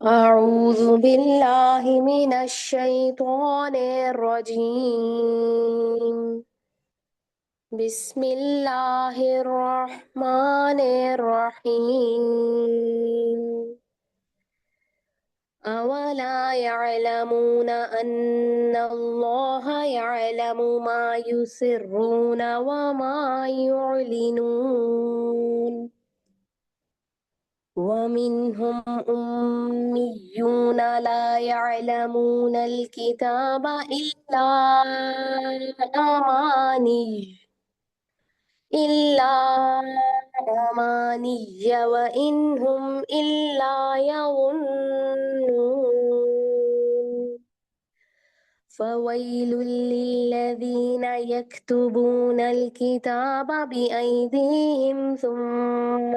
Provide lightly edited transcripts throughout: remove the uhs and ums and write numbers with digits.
أعوذ بالله من الشيطان الرجيم بسم الله الرحمن الرحيم أولا يعلمون أن الله يعلم ما يسرون وما يعلنون ومنهم أميون لا يعلمون الكتاب إلا أماني إلا أماني وإن هم إلا يظنون فويل للذين يكتبون الكتاب بأيديهم ثم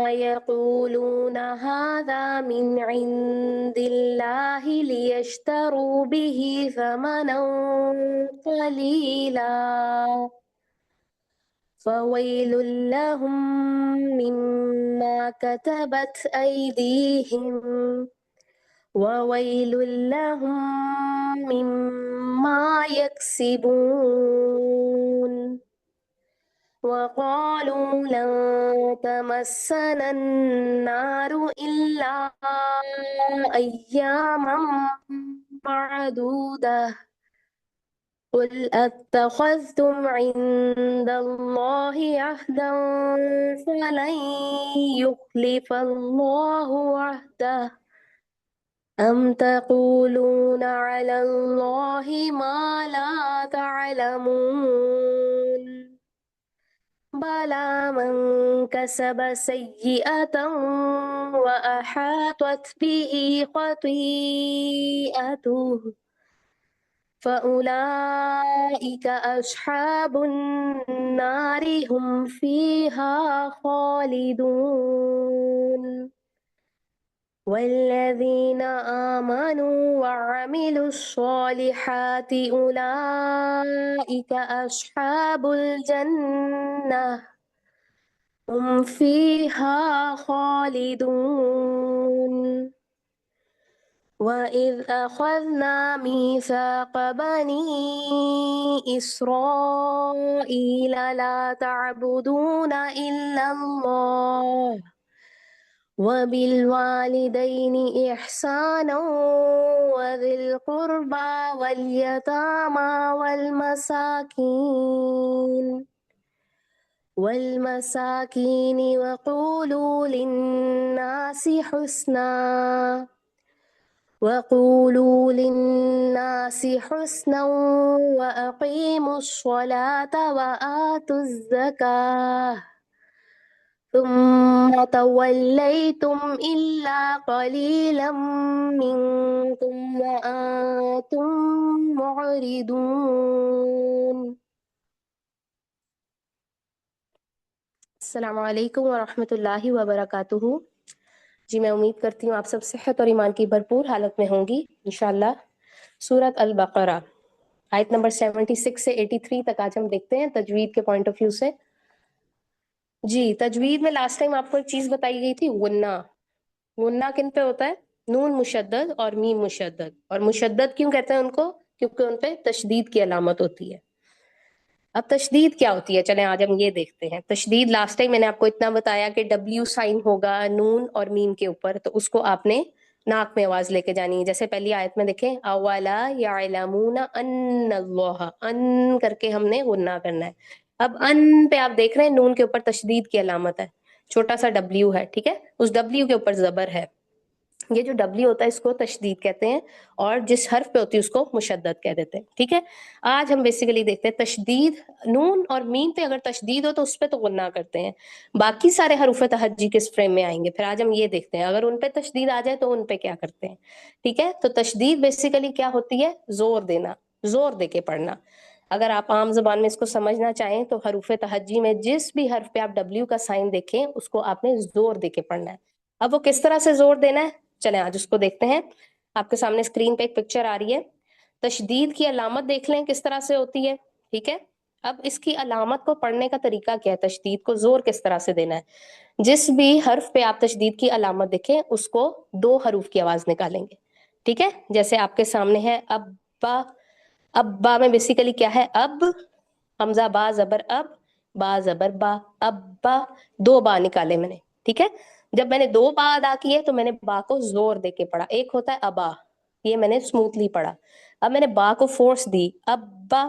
يقولون هذا من عند الله ليشتروا به ثمنا قليلا فويل لهم مما كتبت أيديهم وويل لهم مما يكسبون وقالوا لن تمسنا النار إلا أياما معدودة قل أتخذتم عند الله عهدا فلن يخلف الله عهده أم تقولون على الله ما لا تعلمون بلى من كسب سيئة وأحاطت به خطيئته فأولئك أصحاب النار هم فيها خالدون والذين آمنوا وعملوا الصالحات أولئك أصحاب الجنة هم فيها خالدون وإذ أخذنا ميثاق بني إسرائيل لا تعبدون إلا الله وبالوالدين إحسانا وذي القربى واليتامى والمساكين وقولوا للناس حسنا وأقيموا الصلاة وآتوا الزكاة ثم توليتم إلا قليلا منكم وأنتم معرضون السلام علیکم ورحمۃ اللہ وبرکاتہ۔ جی میں امید کرتی ہوں آپ سب صحت اور ایمان کی بھرپور حالت میں ہوں گی انشاءاللہ۔ سورۃ البقرہ آیت نمبر 76 سے 83 تک آج ہم دیکھتے ہیں تجوید کے پوائنٹ آف ویو سے۔ جی تجوید میں لاسٹ ٹائم آپ کو ایک چیز بتائی گئی تھی، غنہ۔ غنہ کن پہ ہوتا ہے؟ نون مشدد اور میم مشدد۔ اور مشدد کیوں کہتے ہیں ان کو؟ کیونکہ ان پہ تشدید کی علامت ہوتی ہے۔ اب تشدید کیا ہوتی ہے، چلیں آج ہم یہ دیکھتے ہیں۔ تشدید لاسٹ ٹائم میں نے آپ کو اتنا بتایا کہ ڈبلیو سائن ہوگا نون اور میم کے اوپر، تو اس کو آپ نے ناک میں آواز لے کے جانی ہے۔ جیسے پہلی آیت میں دیکھیں اولا یعلمون ان اللہ، ان کر کے ہم نے غنہ کرنا ہے۔ اب ان پہ آپ دیکھ رہے ہیں نون کے اوپر تشدید کی علامت ہے، چھوٹا سا ڈبلیو ہے، ٹھیک ہے، اس ڈبلیو کے اوپر زبر ہے۔ یہ جو ڈبلیو ہوتا ہے اس کو تشدید کہتے ہیں، اور جس حرف پہ ہوتی ہے اس کو مشدد کہہ دیتے ہیں، ٹھیک ہے۔ آج ہم بیسیکلی دیکھتے ہیں تشدید، نون اور میم پہ اگر تشدید ہو تو اس پہ تو غنہ کرتے ہیں، باقی سارے حروف تہجی کس فریم میں آئیں گے پھر آج ہم یہ دیکھتے ہیں۔ اگر ان پہ تشدید آ جائے تو ان پہ کیا کرتے ہیں، ٹھیک ہے۔ تو تشدید بیسیکلی کیا ہوتی ہے؟ زور دینا، زور دے کے پڑھنا۔ اگر آپ عام زبان میں اس کو سمجھنا چاہیں تو حروف تہجی میں جس بھی حرف پہ آپ ڈبلیو کا سائن دیکھیں اس کو آپ نے زور دے کے پڑھنا ہے۔ اب وہ کس طرح سے زور دینا ہے، چلیں آج اس کو دیکھتے ہیں۔ آپ کے سامنے اسکرین پہ ایک پکچر آ رہی ہے، تشدید کی علامت دیکھ لیں کس طرح سے ہوتی ہے، ٹھیک ہے۔ اب اس کی علامت کو پڑھنے کا طریقہ کیا ہے، تشدید کو زور کس طرح سے دینا ہے۔ جس بھی حرف پہ آپ تشدید کی علامت دیکھیں اس کو دو حروف کی آواز نکالیں گے، ٹھیک ہے۔ جیسے آپ کے سامنے ہے ابا، ابا میں بیسیکلی کیا ہے، اب حمزہ با زبر اب، با زبر با، ابا، دو با نکالے میں نے، ٹھیک ہے۔ جب میں نے دو با ادا کیے تو میں نے با کو زور دے کے پڑھا۔ ایک ہوتا ہے ابا، یہ میں نے اسموتھلی پڑھا۔ اب میں نے با کو فورس دی، ابا،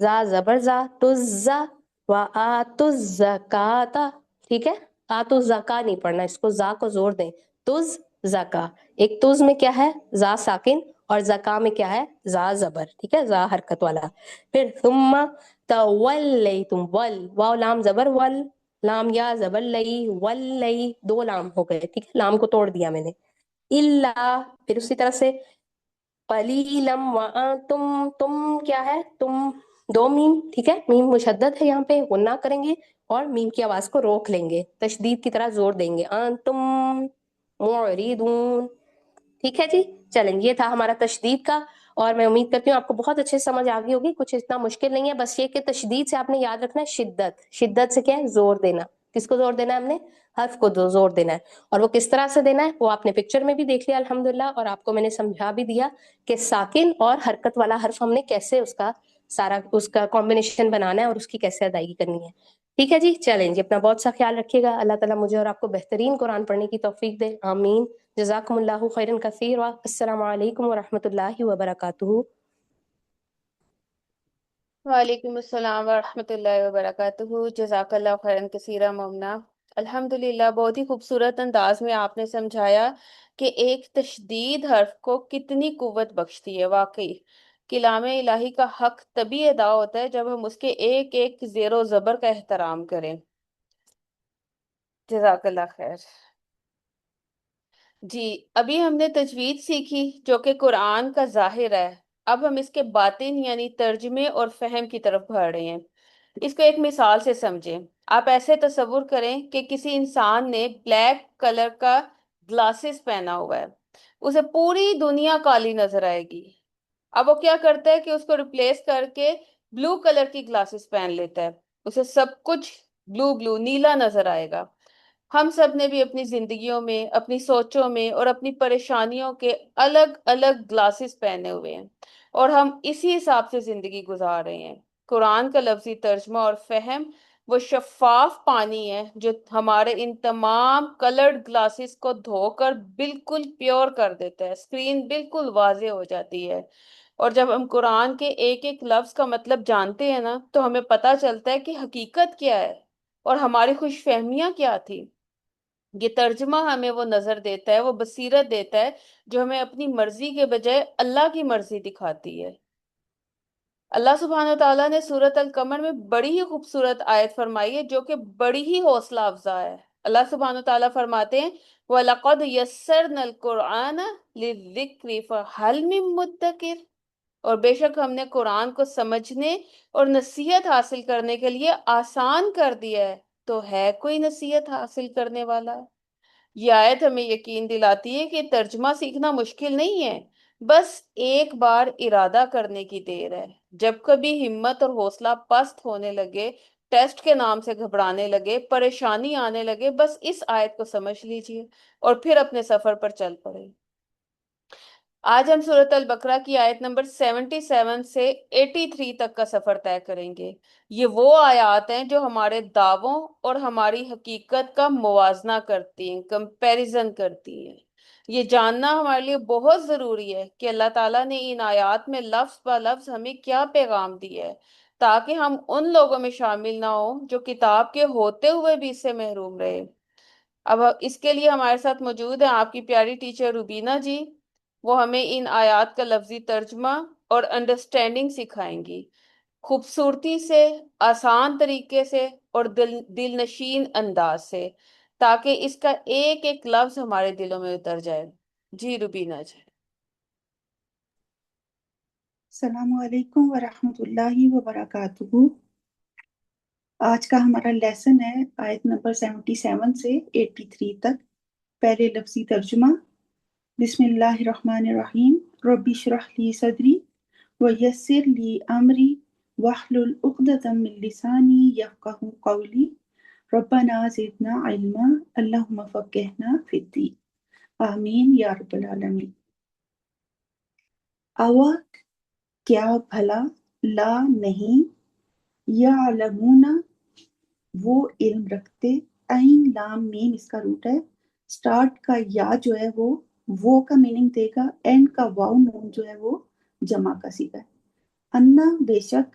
زا زبر زا تزا و آتو زکاتا. ٹھیک ہے، آتو زکا نہیں پڑھنا، اس کو زا کو زور دیں. تز زکا، ایک تز میں کیا ہے زا ساکن، اور زکا میں کیا ہے زا زبر. ٹھیک ہے، زا حرکت والا. پھر ثم تولیتم، ول واو لام زبر ول، لام یا زبر لئی، ولی دو لام ہو گئے. ٹھیک ہے، لام کو توڑ دیا میں نے. الا، پھر اسی طرح سے قلیلم وانتم، تم کیا ہے تم، دو میم. ٹھیک ہے، میم مشدد ہے یہاں پہ، غنہ کریں گے اور میم کی آواز کو روک لیں گے، تشدید کی طرح زور دیں گے. انتم معرضون. ٹھیک ہے جی، چلیں یہ تھا ہمارا تشدید کا. اور میں امید کرتی ہوں آپ کو بہت اچھے سے سمجھ آ گئی ہوگی، کچھ اتنا مشکل نہیں ہے. بس یہ کہ تشدید سے آپ نے یاد رکھنا ہے شدت. شدت سے کیا ہے زور دینا. کس کو زور دینا ہے ہم نے؟ حرف کو زور دینا ہے. اور وہ کس طرح سے دینا ہے وہ آپ نے پکچر میں بھی دیکھ لیا الحمدللہ، اور آپ کو میں نے سمجھا بھی دیا کہ ساکن اور حرکت والا حرف ہم نے کیسے اس کا سارا اس کا کمبینیشن بنانا ہے اور اس کی کیسے ادائیگی کرنی ہے. ٹھیک ہے جی، چلیں جی، اپنا بہت سا خیال رکھیے گا. اللہ تعالیٰ مجھے اور آپ کو بہترین قرآن پڑھنے کی توفیق دے، آمین. جزاکم اللہ خیرا کثیرا. السلام علیکم ورحمۃ اللہ وبرکاتہ. وعلیکم السلام ورحمۃ اللہ وبرکاتہ. جزاک اللہ خیرن کثیرہ مومنہ. الحمد للہ، بہت ہی خوبصورت انداز میں آپ نے سمجھایا کہ ایک تشدید حرف کو کتنی قوت بخشتی ہے. واقعی کلام الہی کا حق تبھی ادا ہوتا ہے جب ہم اس کے ایک ایک زیر و زبر کا احترام کریں. جزاک اللہ خیر. جی، ابھی ہم نے تجوید سیکھی جو کہ قرآن کا ظاہر ہے. اب ہم اس کے باطن یعنی ترجمے اور فہم کی طرف بڑھ رہے ہیں. اس کو ایک مثال سے سمجھیں. آپ ایسے تصور کریں کہ کسی انسان نے بلیک کلر کا گلاسز پہنا ہوا ہے. اسے پوری دنیا کالی نظر آئے گی. اب وہ کیا کرتا ہے کہ اس کو ریپلیس کر کے بلو کلر کی گلاسز پہن لیتا ہے. اسے سب کچھ بلو بلو نیلا نظر آئے گا. ہم سب نے بھی اپنی زندگیوں میں، اپنی سوچوں میں اور اپنی پریشانیوں کے الگ الگ گلاسز پہنے ہوئے ہیں، اور ہم اسی حساب سے زندگی گزار رہے ہیں. قرآن کا لفظی ترجمہ اور فہم وہ شفاف پانی ہے جو ہمارے ان تمام کلرڈ گلاسز کو دھو کر بالکل پیور کر دیتا ہے. اسکرین بالکل واضح ہو جاتی ہے. اور جب ہم قرآن کے ایک ایک لفظ کا مطلب جانتے ہیں نا، تو ہمیں پتہ چلتا ہے کہ حقیقت کیا ہے اور ہماری خوش فہمیاں کیا تھی. یہ ترجمہ ہمیں وہ نظر دیتا ہے، وہ بصیرت دیتا ہے جو ہمیں اپنی مرضی کے بجائے اللہ کی مرضی دکھاتی ہے. اللہ سبحانہ وتعالیٰ نے سورۃ القمر میں بڑی ہی خوبصورت آیت فرمائی ہے جو کہ بڑی ہی حوصلہ افزا ہے. اللہ سبحانہ وتعالیٰ فرماتے ہیں وَلَقَدْ يَسَّرْنَا الْقُرْآنَ لِلذِّكْرِ فَهَلْ مِن مُدَّكِرٍ. اور بے شک ہم نے قرآن کو سمجھنے اور نصیحت حاصل کرنے کے لیے آسان کر دیا ہے، تو ہے کوئی نصیحت حاصل کرنے والا؟ یہ آیت ہمیں یقین دلاتی ہے کہ ترجمہ سیکھنا مشکل نہیں ہے، بس ایک بار ارادہ کرنے کی دیر ہے. جب کبھی ہمت اور حوصلہ پست ہونے لگے، ٹیسٹ کے نام سے گھبرانے لگے، پریشانی آنے لگے، بس اس آیت کو سمجھ لیجئے اور پھر اپنے سفر پر چل پڑے. آج ہم سورۃ البقرہ کی آیت نمبر 77 سے 83 تک کا سفر طے کریں گے. یہ وہ آیات ہیں جو ہمارے دعووں اور ہماری حقیقت کا موازنہ کرتی ہیں، کمپیریزن کرتی ہیں. یہ جاننا ہمارے لیے بہت ضروری ہے کہ اللہ تعالیٰ نے ان آیات میں لفظ بہ لفظ ہمیں کیا پیغام دیا ہے، تاکہ ہم ان لوگوں میں شامل نہ ہوں جو کتاب کے ہوتے ہوئے بھی اس سے محروم رہے. اب اس کے لیے ہمارے ساتھ موجود ہیں آپ کی پیاری ٹیچر روبینہ جی. وہ ہمیں ان آیات کا لفظی ترجمہ اور انڈرسٹینڈنگ سکھائیں گی، خوبصورتی سے، آسان طریقے سے اور دل نشین انداز سے، تاکہ اس کا ایک ایک لفظ ہمارے دلوں میں اتر جائے. جی روبینہ جی. السلام علیکم ورحمۃ اللہ وبرکاتہ. آج کا ہمارا لیسن ہے آیت نمبر 77 سے 83 تک. پہلے لفظی ترجمہ. بسم اللہ الرحمن الرحیم. رب اشرح لی صدری ویسر لی امری واحلل عقدۃ من لسانی یفقہوا قولی. ربنا زدنا علما اللہم فقہنا فی الدین. آمین یا رب العالمین. اوا کیا بھلا، لا نہیں، یعلمون وہ علم رکھتے، عین لام میم اس کا روٹ ہے. سٹارٹ کا یا جو ہے وہ کا میننگ دے گا، اینڈ کا واو نون جو ہے وہ جمع کا صیغہ ہے. انا بے شک،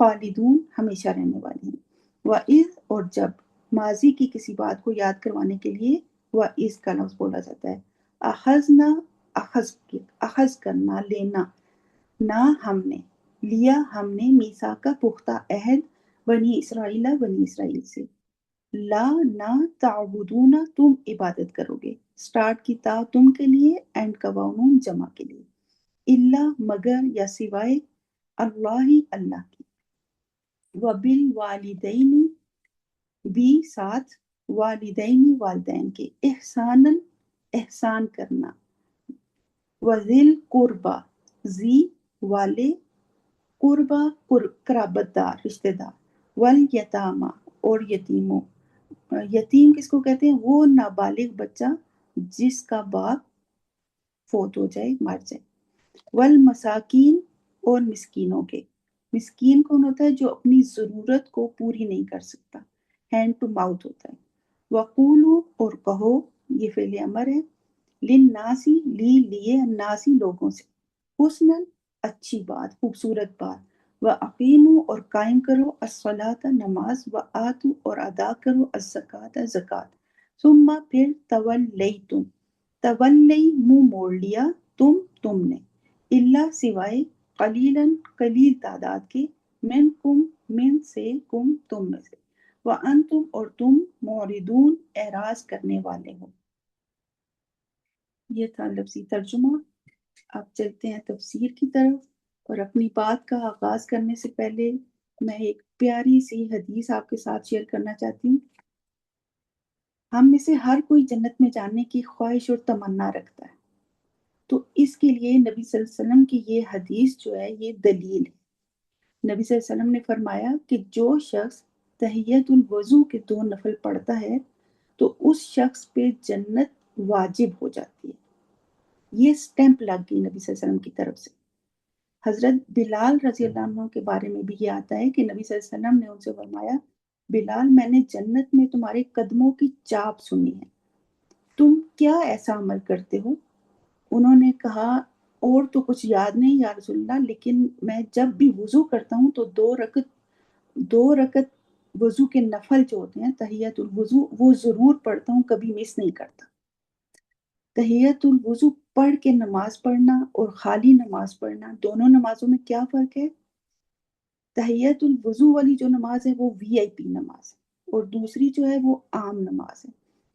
خالدون ہمیشہ رہنے والے ہیں، وَإِذْ اور جب ماضی کی کسی بات کو یاد کروانے کے لیے وَإِذْ کا لفظ بولا جاتا ہے، اخذنا اخذ کرنا لینا، نہ ہم نے لیا ہم نے میثاق کا پختہ عہد بنی اسرائیل سے، لا نہ تعبدون تم عبادت کرو گے، سٹارٹ کی تا تم کے لیے، اینڈ کا واو نون جمع کے لیے، الا مگر یا سوائے، اللہ کی، وبالوالدین بھی ساتھ، والدین والدین کے، احسان کرنا، وذل قربا ذی والے، قربا قرابت دار رشتہ دار، والیتاما اور یتیموں، یتیم کس کو کہتے ہیں؟ وہ نابالغ بچہ جس کا باپ فوت ہو جائے، مر جائے، والمساکین اور مسکینوں کے، مسکین کون ہوتا ہے؟ جو اپنی ضرورت کو پوری نہیں کر سکتا، ہینڈ ٹو ماؤتھ ہوتا ہے، وقولو اور کہو، یہ فعل امر ہے، للناسی لیے الناسی لوگوں سے، حسناً اچھی بات، خوبصورت بات، وَأَقِیمُوا اور قائم کرو الصلاۃ نماز، وَآتُوا اور ادا کرو الزکوٰۃ زکوٰۃ، ثم پھر تولیتم تولی منہ موڑ لیا تم نے، الا سوائے قلیلاً قلیل تعداد کے، من سے کم تم میں سے، وَأَنتُم اور تم معرضون اعراض کرنے والے ہو۔ یہ تھا لفظی ترجمہ۔ اب چلتے ہیں تفسیر کی طرف، اور اپنی بات کا آغاز کرنے سے پہلے میں ایک پیاری سی حدیث آپ کے ساتھ شیئر کرنا چاہتی ہوں۔ ہم میں سے ہر کوئی جنت میں جانے کی خواہش اور تمنا رکھتا ہے، تو اس کے لیے نبی صلی اللہ علیہ وسلم کی یہ حدیث جو ہے یہ دلیل ہے۔ نبی صلی اللہ علیہ وسلم نے فرمایا کہ جو شخص تحیت الوضو کے 2 نفل پڑھتا ہے تو اس شخص پہ جنت واجب ہو جاتی ہے، یہ سٹیمپ لگ گئی نبی صلی اللہ علیہ وسلم کی طرف سے۔ حضرت بلال رضی اللہ عنہ کے بارے میں بھی یہ آتا ہے کہ نبی صلی اللہ علیہ وسلم نے ان سے فرمایا، بلال میں نے جنت میں تمہارے قدموں کی چاپ سنی ہے، تم کیا ایسا عمل کرتے ہو؟ انہوں نے کہا اور تو کچھ یاد نہیں یا رسول اللہ، لیکن میں جب بھی وضو کرتا ہوں تو 2 رکعت وضو کے نفل جو ہوتے ہیں تحیت الوضو وہ ضرور پڑھتا ہوں، کبھی مس نہیں کرتا۔ تحیت الوضو پڑھ کے نماز پڑھنا اور خالی نماز پڑھنا، دونوں نمازوں میں کیا فرق ہے؟ تحیت الوضو والی جو نماز ہے وہ وی آئی پی نماز ہے، اور دوسری جو ہے وہ عام نماز ہے۔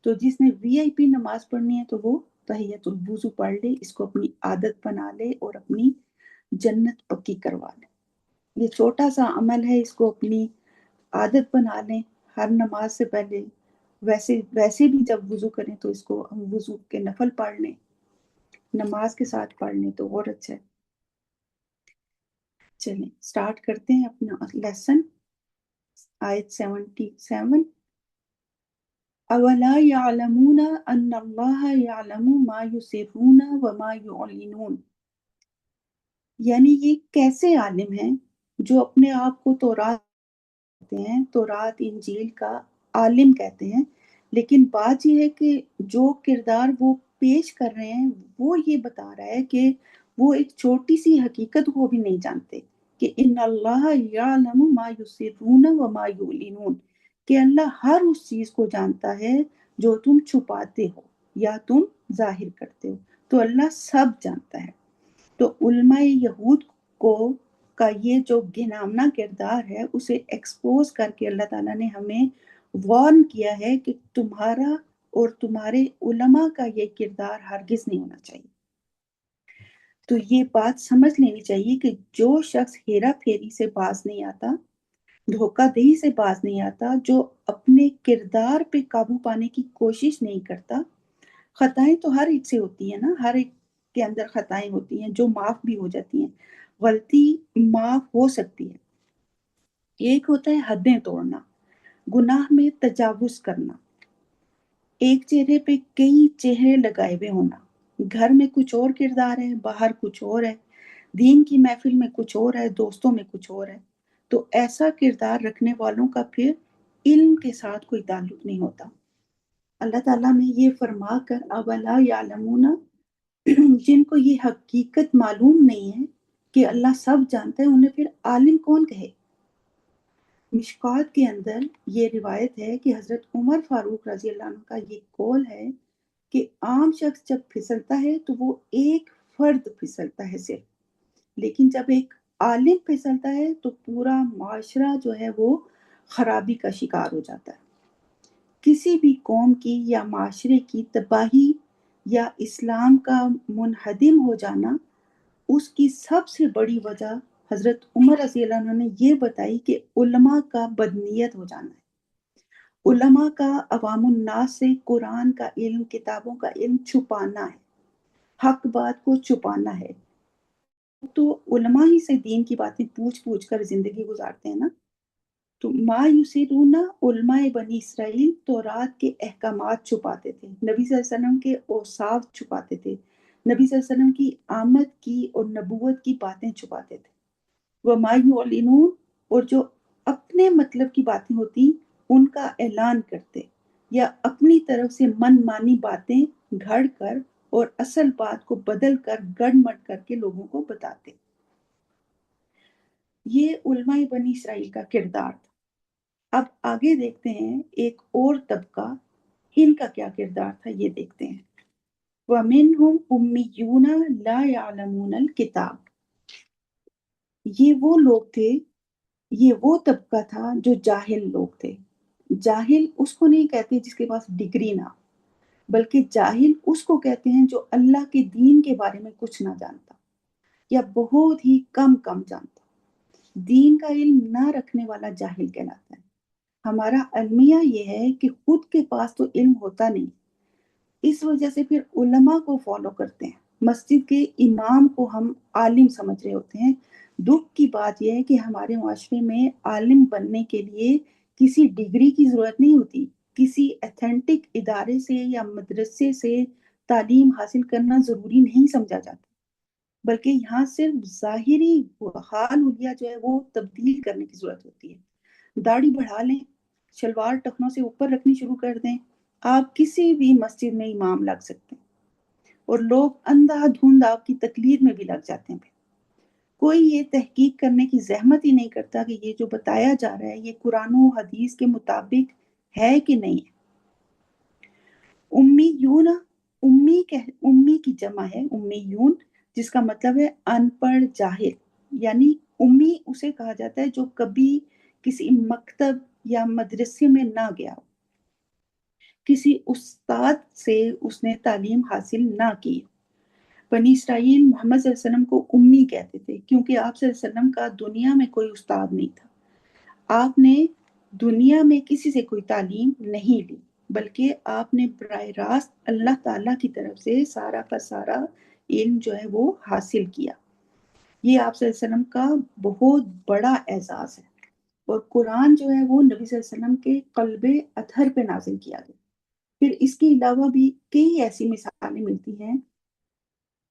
تو جس نے وی آئی پی نماز پڑھنی ہے تو وہ تحیت الوضو پڑھ لے، اس کو اپنی عادت بنا لے اور اپنی جنت پکی کروا لے۔ یہ چھوٹا سا عمل ہے، اس کو اپنی عادت بنا لیں ہر نماز سے پہلے، ویسے بھی جب وضو کریں تو اس کو ہم وضو کے نفل پڑھ لیں، نماز کے ساتھ پڑھ لیں تو اور اچھا ہے۔ چلیں سٹارٹ کرتے ہیں اپنا لیسن، آیت 77۔ اولا یعلمون ان اللہ یعلم ما یسرون وما یعلنون، یعنی یہ کیسے عالم ہیں جو اپنے آپ کو تورات انجیل کا عالم کہتے ہیں، لیکن بات یہ ہے کہ جو کردار وہ پیش کر رہے ہیں وہ یہ بتا رہا ہے کہ وہ ایک چھوٹی سی حقیقت کو بھی نہیں جانتے کہ ان اللہ یعلم ما یسرون وما یعلنون، کہ اللہ ہر اس چیز کو جانتا ہے جو تم چھپاتے ہو یا تم ظاہر کرتے ہو، تو اللہ سب جانتا ہے۔ تو علماء یہود کو کا یہ جو گھناؤنا کردار ہے اسے ایکسپوز کر کے اللہ تعالیٰ نے ہمیں وارن کیا ہے کہ تمہارا اور تمہارے علماء کا یہ کردار ہرگز نہیں ہونا چاہیے۔ تو یہ بات سمجھ لینی چاہیے کہ جو شخص ہیرا پھیری سے باز نہیں آتا، دھوکہ دہی سے باز نہیں آتا، جو اپنے کردار پہ قابو پانے کی کوشش نہیں کرتا، خطائیں تو ہر ایک سے ہوتی ہیں نا، ہر ایک کے اندر خطائیں ہوتی ہیں جو معاف بھی ہو جاتی ہیں، غلطی معاف ہو سکتی ہے۔ ایک ہوتا ہے حدیں توڑنا، گناہ میں تجاوز کرنا، ایک چہرے پہ کئی چہرے لگائے ہوئے ہونا، گھر میں کچھ اور کردار ہے، باہر کچھ اور ہے، دین کی محفل میں کچھ اور ہے، دوستوں میں کچھ اور ہے۔ تو ایسا کردار رکھنے والوں کا پھر علم کے ساتھ کوئی تعلق نہیں ہوتا۔ اللہ تعالیٰ نے یہ فرما کر اولا یعلمون، جن کو یہ حقیقت معلوم نہیں ہے کہ اللہ سب جانتا ہے، انہیں پھر عالم کون کہے؟ مشکات کے اندر یہ روایت ہے کہ حضرت عمر فاروق رضی اللہ عنہ کا یہ قول ہے کہ عام شخص جب پھسلتا ہے تو وہ ایک فرد پھسلتا ہے صرف، لیکن جب ایک عالم پھسلتا ہے تو پورا معاشرہ جو ہے وہ خرابی کا شکار ہو جاتا ہے۔ کسی بھی قوم کی یا معاشرے کی تباہی یا اسلام کا منہدم ہو جانا، اس کی سب سے بڑی وجہ حضرت عمر رضی اللہ عنہ نے یہ بتائی کہ علماء کا بدنیت ہو جانا ہے۔ علماء کا عوام الناس سے قرآن کا علم، کتابوں کا علم چھپانا ہے، حق بات کو چھپانا ہے۔ تو علماء ہی سے دین کی باتیں پوچھ پوچھ کر زندگی گزارتے ہیں نا۔ تو ما یسرون علماء بنی اسرائیل تورات کے احکامات چھپاتے تھے، نبی صلی اللہ علیہ وسلم کے اوصاف چھپاتے تھے، نبی صلی اللہ علیہ وسلم کی آمد کی اور نبوت کی باتیں چھپاتے تھے۔ وما یعلنون، اور جو اپنے مطلب کی باتیں ہوتی ان کا اعلان کرتے، یا اپنی طرف سے من مانی باتیں گھڑ کر اور اصل بات کو بدل کر گڑ مٹ کر کے لوگوں کو بتاتے۔ یہ علماء بنی اسرائیل کا کردار تھا۔ اب آگے دیکھتے ہیں ایک اور طبقہ، ان کا کیا کردار تھا یہ دیکھتے ہیں۔ وَمِنْهُمْ أُمِّيُّونَ لَا يَعْلَمُونَ الْكِتَابَ، یہ وہ لوگ تھے، یہ وہ طبقہ تھا جو جاہل لوگ تھے۔ جاہل اس کو نہیں کہتے جس کے پاس ڈگری نہ، بلکہ جاہل اس کو کہتے ہیں جو اللہ کے دین کے بارے میں کچھ نہ جانتا یا بہت ہی کم جانتا۔ دین کا علم نہ رکھنے والا جاہل کہلاتا ہے۔ ہمارا المیہ یہ ہے کہ خود کے پاس تو علم ہوتا نہیں، اس وجہ سے پھر علماء کو فالو کرتے ہیں، مسجد کے امام کو ہم عالم سمجھ رہے ہوتے ہیں۔ دکھ کی بات یہ ہے کہ ہمارے معاشرے میں عالم بننے کے لیے کسی ڈگری کی ضرورت نہیں ہوتی، کسی ایتھنٹک ادارے سے یا مدرسے سے تعلیم حاصل کرنا ضروری نہیں سمجھا جاتا، بلکہ یہاں صرف ظاہری حال حلیہ جو ہے وہ تبدیل کرنے کی ضرورت ہوتی ہے۔ داڑھی بڑھا لیں، شلوار ٹخنوں سے اوپر رکھنی شروع کر دیں، آپ کسی بھی مسجد میں امام لگ سکتے ہیں، اور لوگ اندھا دھند آپ کی تقلید میں بھی لگ جاتے ہیں۔ کوئی یہ تحقیق کرنے کی زحمت ہی نہیں کرتا کہ یہ جو بتایا جا رہا ہے یہ قرآن و حدیث کے مطابق ہے کہ نہیں ہے۔ امیون، امی کی جمع ہے امیون، جس کا مطلب ہے ان پڑھ جاہل، یعنی امی اسے کہا جاتا ہے جو کبھی کسی مکتب یا مدرسے میں نہ گیا، کسی استاد سے اس نے تعلیم حاصل نہ کی۔ بنی اسرائیل محمد صلی اللہ علیہ وسلم کو امی کہتے تھے کیونکہ آپ صلی اللہ علیہ وسلم کا دنیا میں کوئی استاد نہیں تھا۔ آپ نے دنیا میں کسی سے کوئی تعلیم نہیں لی، بلکہ آپ نے براہ راست اللہ تعالیٰ کی طرف سے سارا کا سارا علم جو ہے وہ حاصل کیا۔ یہ آپ صلی اللہ علیہ وسلم کا بہت بڑا اعزاز ہے، اور قرآن جو ہے وہ نبی صلی اللہ علیہ وسلم کے قلب اطہر پہ نازل کیا گیا۔ پھر اس کے علاوہ بھی کئی ایسی مثالیں ملتی ہیں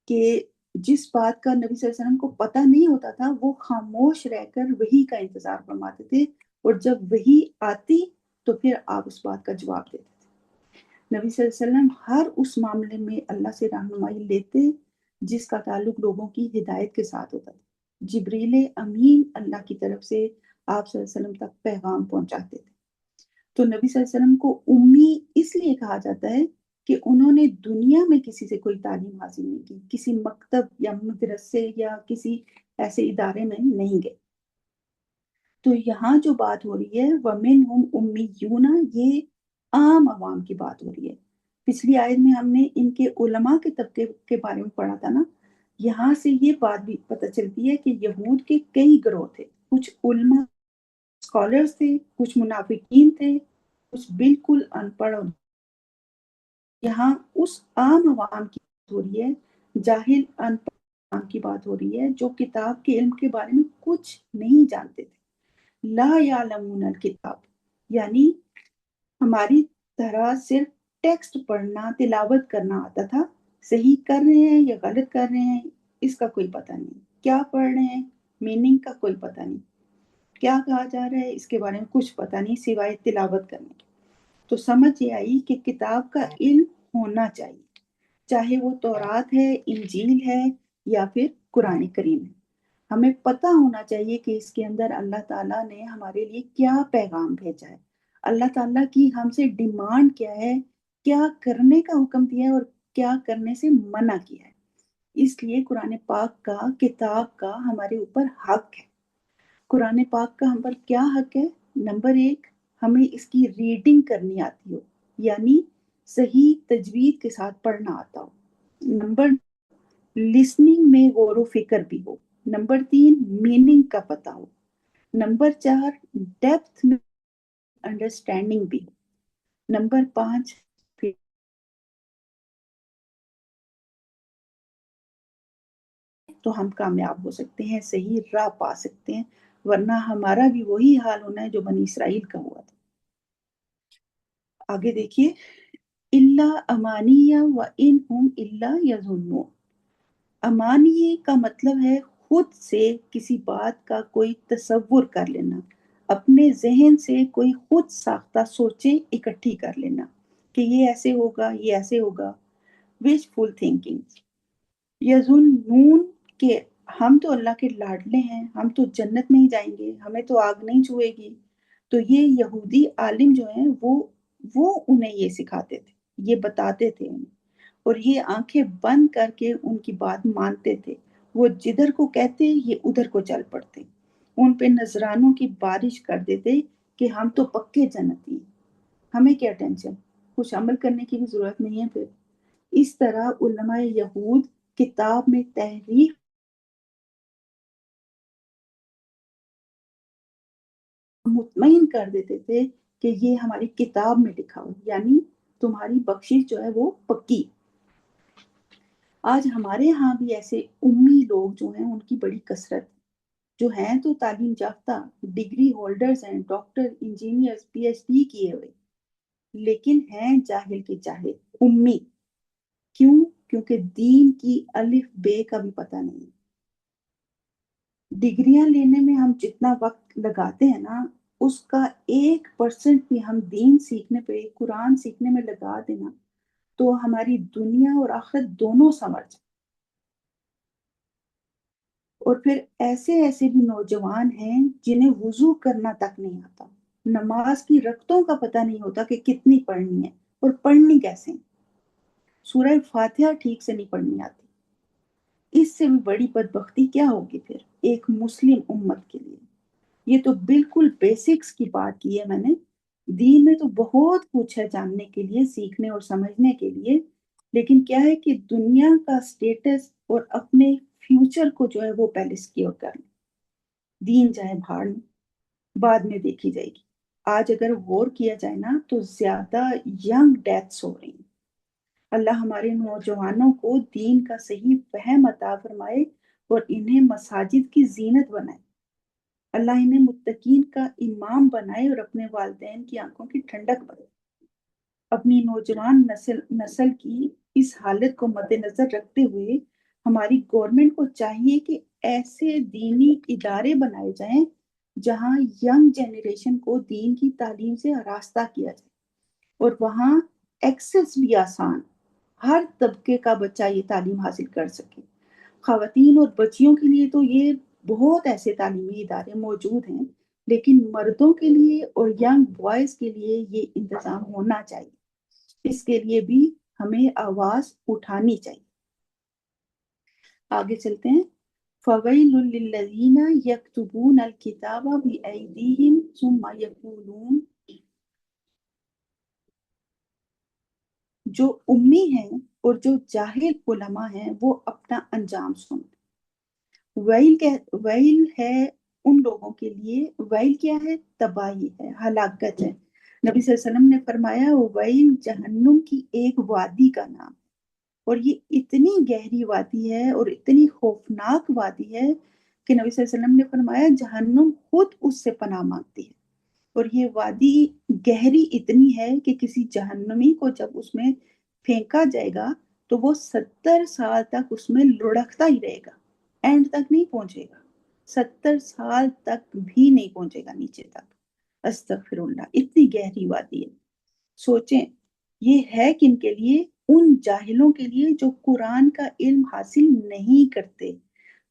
کہ جس بات کا نبی صلی اللہ علیہ وسلم کو پتہ نہیں ہوتا تھا وہ خاموش رہ کر وحی کا انتظار فرماتے تھے، اور جب وحی آتی تو پھر آپ اس بات کا جواب دیتے تھے۔ نبی صلی اللہ علیہ وسلم ہر اس معاملے میں اللہ سے رہنمائی لیتے جس کا تعلق لوگوں کی ہدایت کے ساتھ ہوتا تھا۔ جبریل امین اللہ کی طرف سے آپ صلی اللہ علیہ وسلم تک پیغام پہنچاتے تھے۔ تو نبی صلی اللہ علیہ وسلم کو امی اس لیے کہا جاتا ہے کہ انہوں نے دنیا میں کسی سے کوئی تعلیم حاصل نہیں کی، کسی مکتب یا مدرسے یا کسی ایسے ادارے میں نہیں گئے۔ تو یہاں جو بات ہو رہی ہے وَمِنْهُمْ أُمِّيُّونَ، یہ عام عوام کی بات ہو رہی ہے۔ پچھلی آیت میں ہم نے ان کے علماء کے طبقے کے بارے میں پڑھا تھا نا، یہاں سے یہ بات بھی پتہ چلتی ہے کہ یہود کے کئی گروہ تھے، کچھ علماء اسکالرز تھے، کچھ منافقین تھے، کچھ بالکل ان پڑھ۔ یہاں اس عام عوام کی بات ہو رہی ہے، جاہل ان پڑھ عوام کی بات ہو رہی ہے جو کتاب کے علم کے بارے میں کچھ نہیں جانتے تھے۔ لا یعلمون الکتاب، یعنی ہماری طرح صرف ٹیکسٹ پڑھنا تلاوت کرنا آتا تھا، صحیح کر رہے ہیں یا غلط کر رہے ہیں اس کا کوئی پتہ نہیں، کیا پڑھ رہے ہیں میننگ کا کوئی پتہ نہیں، کیا کہا جا رہا ہے اس کے بارے میں کچھ پتہ نہیں سوائے تلاوت کرنے کے۔ تو سمجھ یہ آئی کہ کتاب کا علم ہونا چاہیے، چاہے وہ تورات ہے، انجیل ہے یا پھر قرآن کریم ہے۔ ہمیں پتہ ہونا چاہیے کہ اس کے اندر اللہ تعالیٰ نے ہمارے لیے کیا پیغام بھیجا ہے، اللہ تعالیٰ کی ہم سے ڈیمانڈ کیا ہے، کیا کرنے کا حکم دیا ہے اور کیا کرنے سے منع کیا ہے۔ اس لیے قرآن پاک کا، کتاب کا ہمارے اوپر حق ہے۔ قرآن پاک کا ہم پر کیا حق ہے؟ نمبر 1، ہمیں اس کی ریڈنگ کرنی آتی ہو، یعنی صحیح تجوید کے ساتھ پڑھنا آتا ہو۔ نمبر لسننگ میں غور و فکر بھی ہو۔ نمبر 3، میننگ کا پتہ ہو۔ نمبر 4، ڈیپتھ میں انڈرسٹینڈنگ بھی ہو۔ نمبر 5، تو ہم کامیاب ہو سکتے ہیں، صحیح راہ پا سکتے ہیں، ورنہ ہمارا بھی وہی حال ہونا ہے جو بنی اسرائیل کا ہوا تھا۔ آگے دیکھیے، اللہ امانیہ و ان ہم اللہ یظنون۔ امانیہ کا مطلب ہے خود سے کسی بات کا کوئی تصور کر لینا، اپنے ذہن سے کوئی خود ساختہ سوچیں اکٹھی کر لینا کہ یہ ایسے ہوگا، یہ ایسے ہوگا، وشفل تھنکنگ۔ یظنون کہ ہم تو اللہ کے لاڈلے ہیں، ہم تو جنت میں ہی جائیں گے، ہمیں تو آگ نہیں چھوئے گی۔ تو یہ یہودی عالم جو ہیں وہ انہیں یہ سکھاتے تھے، یہ بتاتے تھے انہیں، اور یہ آنکھیں بند کر کے ان کی بات مانتے تھے۔ وہ جدھر کو کہتے یہ ادھر کو چل پڑتے، ان پہ نذرانوں کی بارش کر دیتے کہ ہم تو پکے جنتی ہیں، ہمیں کیا ٹینشن، کچھ عمل کرنے کی بھی ضرورت نہیں ہے پھر۔ اس طرح علماء یہود کتاب میں تحریف مطمئن کر دیتے تھے کہ یہ ہماری کتاب میں لکھا ہو، یعنی تمہاری بخشش جو ہے وہ پکی۔ آج ہمارے ہاں بھی ایسے امی لوگ جو ہیں ان کی بڑی کثرت، جو ہیں تو تعلیم یافتہ، ڈگری ہولڈرز ہیں، doctor, engineers, P H D کیے ہوئے، لیکن ہیں جاہل کے جاہل، امی۔ کیوں؟ کیونکہ دین کی الف بے کا بھی پتہ نہیں۔ ڈگریاں لینے میں ہم جتنا وقت لگاتے ہیں نا، اس کا 1% بھی ہم دین سیکھنے پہ، قرآن سیکھنے میں لگا دینا تو ہماری دنیا اور آخرت دونوں سنور جائے۔ اور پھر ایسے ایسے بھی نوجوان ہیں جنہیں وضو کرنا تک نہیں آتا، نماز کی رکعتوں کا پتہ نہیں ہوتا کہ کتنی پڑھنی ہے اور پڑھنی کیسے ہیں، سورہ فاتحہ ٹھیک سے نہیں پڑھنی آتی۔ اس سے بھی بڑی بدبختی کیا ہوگی پھر ایک مسلم امت کے لیے؟ یہ تو بالکل بیسکس کی بات کی ہے میں نے۔ دین میں تو بہت کچھ ہے جاننے کے لیے، سیکھنے اور سمجھنے کے لیے، لیکن کیا ہے کہ دنیا کا سٹیٹس اور اپنے فیوچر کو جو ہے وہ پہلے سکیور کر لیں، دین چاہے بھاڑ میں، بعد میں دیکھی جائے گی۔ آج اگر غور کیا جائے نا تو زیادہ ینگ ڈیتھس ہو رہی ہیں۔ اللہ ہمارے نوجوانوں کو دین کا صحیح فہم عطا فرمائے اور انہیں مساجد کی زینت بنائے۔ اللہ انہیں متقین کا امام بنائے اور اپنے والدین کی آنکھوں کی ٹھنڈک بنائے۔ اپنی نوجوان نسل کی اس حالت کو مد نظر رکھتے ہوئے ہماری گورنمنٹ کو چاہیے کہ ایسے دینی ادارے بنائے جائیں جہاں ینگ جنریشن کو دین کی تعلیم سے آراستہ کیا جائے، اور وہاں ایکسس بھی آسان، ہر طبقے کا بچہ یہ تعلیم حاصل کر سکے۔ خواتین اور بچیوں کے لیے تو یہ بہت ایسے تعلیمی ادارے موجود ہیں، لیکن مردوں کے لیے اور ینگ بوائز کے لیے یہ انتظام ہونا چاہیے۔ اس کے لیے بھی ہمیں آواز اٹھانی چاہیے۔ آگے چلتے ہیں۔ فَوَيْلٌ لِّلَّذِينَ يَكْتُبُونَ الْكِتَابَ بِأَيْدِيهِمْ ثُمَّ يَقُولُونَ، جو امی ہیں اور جو جاہل علماء ہیں وہ اپنا انجام سنتے۔ ویل ہے ان لوگوں کے لیے، ویل کیا ہے؟ تباہی ہے، ہلاکت ہے۔ نبی صلی اللہ علیہ وسلم نے فرمایا ویل جہنم کی ایک وادی کا نام، اور یہ اتنی گہری وادی ہے اور اتنی خوفناک وادی ہے کہ نبی صلی اللہ علیہ وسلم نے فرمایا جہنم خود اس سے پناہ مانگتی ہے۔ اور یہ وادی گہری اتنی ہے کہ کسی جہنمی کو جب اس میں پھینکا جائے گا تو وہ 70 سال تک اس میں لڑکتا ہی رہے گا، اینڈ تک نہیں پہنچے گا، 70 سال تک بھی نہیں پہنچے گا نیچے تک۔ استغفر اللہ، اتنی گہری وادی ہے۔ سوچیں یہ ہے کن کے لیے؟ ان جاہلوں کے لیے جو قرآن کا علم حاصل نہیں کرتے،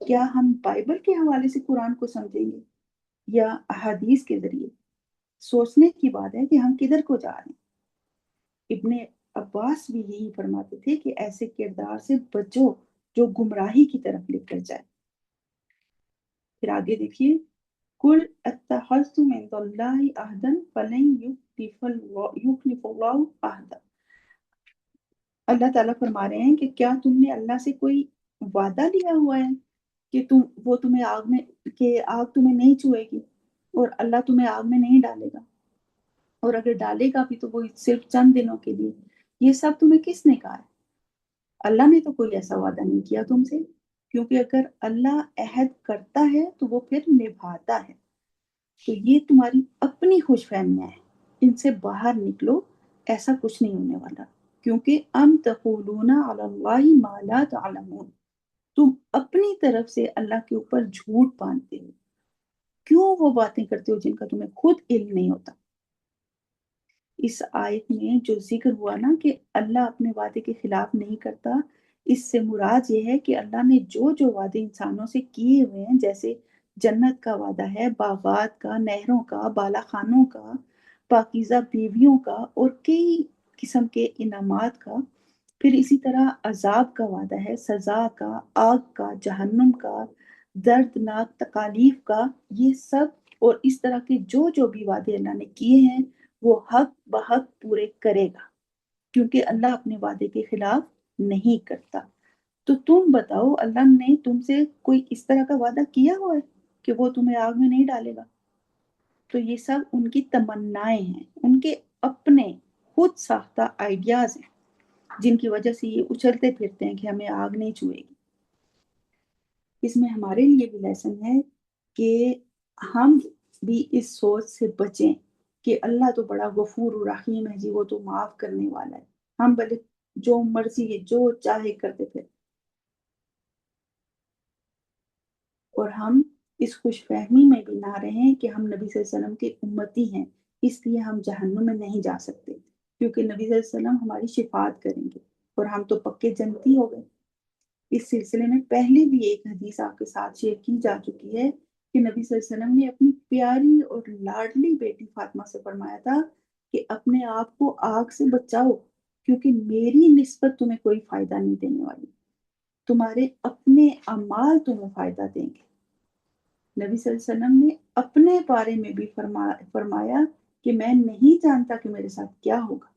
کیا ہم بائبل کے حوالے سے قرآن کو سمجھیں گے یا احادیث کے ذریعے؟ سوچنے کی بات ہے کہ ہم کدھر کو جا رہے ہیں۔ ابن عباس بھی یہی فرماتے تھے کہ ایسے کردار سے بچو جو گمراہی کی طرف لے کر جائے۔ پھر آگے دیکھیے، کل اتخذتم عند اللہ عہدا فلن یخلف اللہ عہدا۔ اللہ تعالیٰ فرما رہے ہیں کہ کیا تم نے اللہ سے کوئی وعدہ لیا ہوا ہے کہ وہ تمہیں آگ میں، کہ آگ تمہیں نہیں چھوئے گی اور اللہ تمہیں آگ میں نہیں ڈالے گا، اور اگر ڈالے گا بھی تو وہ صرف چند دنوں کے لیے۔ یہ سب تمہیں کس نے کہا ہے؟ اللہ نے تو کوئی ایسا وعدہ نہیں کیا تم سے، کیونکہ اگر اللہ عہد کرتا ہے تو وہ پھر نبھاتا ہے۔ تو یہ تمہاری اپنی خوش فہمیاں ہیں، ان سے باہر نکلو، ایسا کچھ نہیں ہونے والا، کیونکہ ام تقولون علی اللہ ما لا تعلمون، تم اپنی طرف سے اللہ کے اوپر جھوٹ باندھتے ہو، کیوں وہ باتیں کرتے ہو جن کا تمہیں خود علم نہیں ہوتا۔ اس آیت میں جو ذکر ہوا نا کہ اللہ اپنے وعدے کے خلاف نہیں کرتا، اس سے مراد یہ ہے کہ اللہ نے جو جو وعدے انسانوں سے کیے ہوئے ہیں، جیسے جنت کا وعدہ ہے، باغات کا، نہروں کا، بالا خانوں کا، پاکیزہ بیویوں کا، اور کئی قسم کے انعامات کا، پھر اسی طرح عذاب کا وعدہ ہے، سزا کا، آگ کا، جہنم کا، دردناک تکالیف کا، یہ سب اور اس طرح کے جو جو بھی وعدے اللہ نے کیے ہیں وہ حق بحق پورے کرے گا، کیونکہ اللہ اپنے وعدے کے خلاف نہیں کرتا۔ تو تم بتاؤ، اللہ نے تم سے کوئی اس طرح کا وعدہ کیا ہوا ہے کہ وہ تمہیں آگ میں نہیں ڈالے گا؟ تو یہ سب ان کی تمنائیں ہیں، ان کے اپنے خود ساختہ آئیڈیاز ہیں، جن کی وجہ سے یہ اچھلتے پھرتے ہیں کہ ہمیں آگ نہیں چھوئے گی۔ اس میں ہمارے لیے بھی لیسن ہے کہ ہم بھی اس سوچ سے بچیں کہ اللہ تو بڑا غفور و رحیم ہے جی، وہ تو معاف کرنے والا ہے، ہم بھلے جو مرضی ہے جو چاہے کرتے تھے، اور ہم اس خوش فہمی میں بھی نہ رہیں کہ ہم نبی صلی اللہ علیہ وسلم کے امتی ہیں، اس لیے ہم جہنم میں نہیں جا سکتے، کیونکہ نبی صلی اللہ علیہ وسلم ہماری شفاعت کریں گے اور ہم تو پکے جنتی ہو گئے۔ اس سلسلے میں پہلے بھی ایک حدیث آپ کے ساتھ شیئر کی جا چکی ہے کہ نبی صلی اللہ علیہ وسلم نے اپنی پیاری اور لاڈلی بیٹی فاطمہ سے فرمایا تھا کہ اپنے آپ کو آگ سے بچاؤ، کیونکہ میری نسبت تمہیں کوئی فائدہ نہیں دینے والی، تمہارے اپنے اعمال تمہیں فائدہ دیں گے۔ نبی صلی اللہ علیہ وسلم نے اپنے بارے میں بھی فرمایا کہ میں نہیں جانتا کہ میرے ساتھ کیا ہوگا۔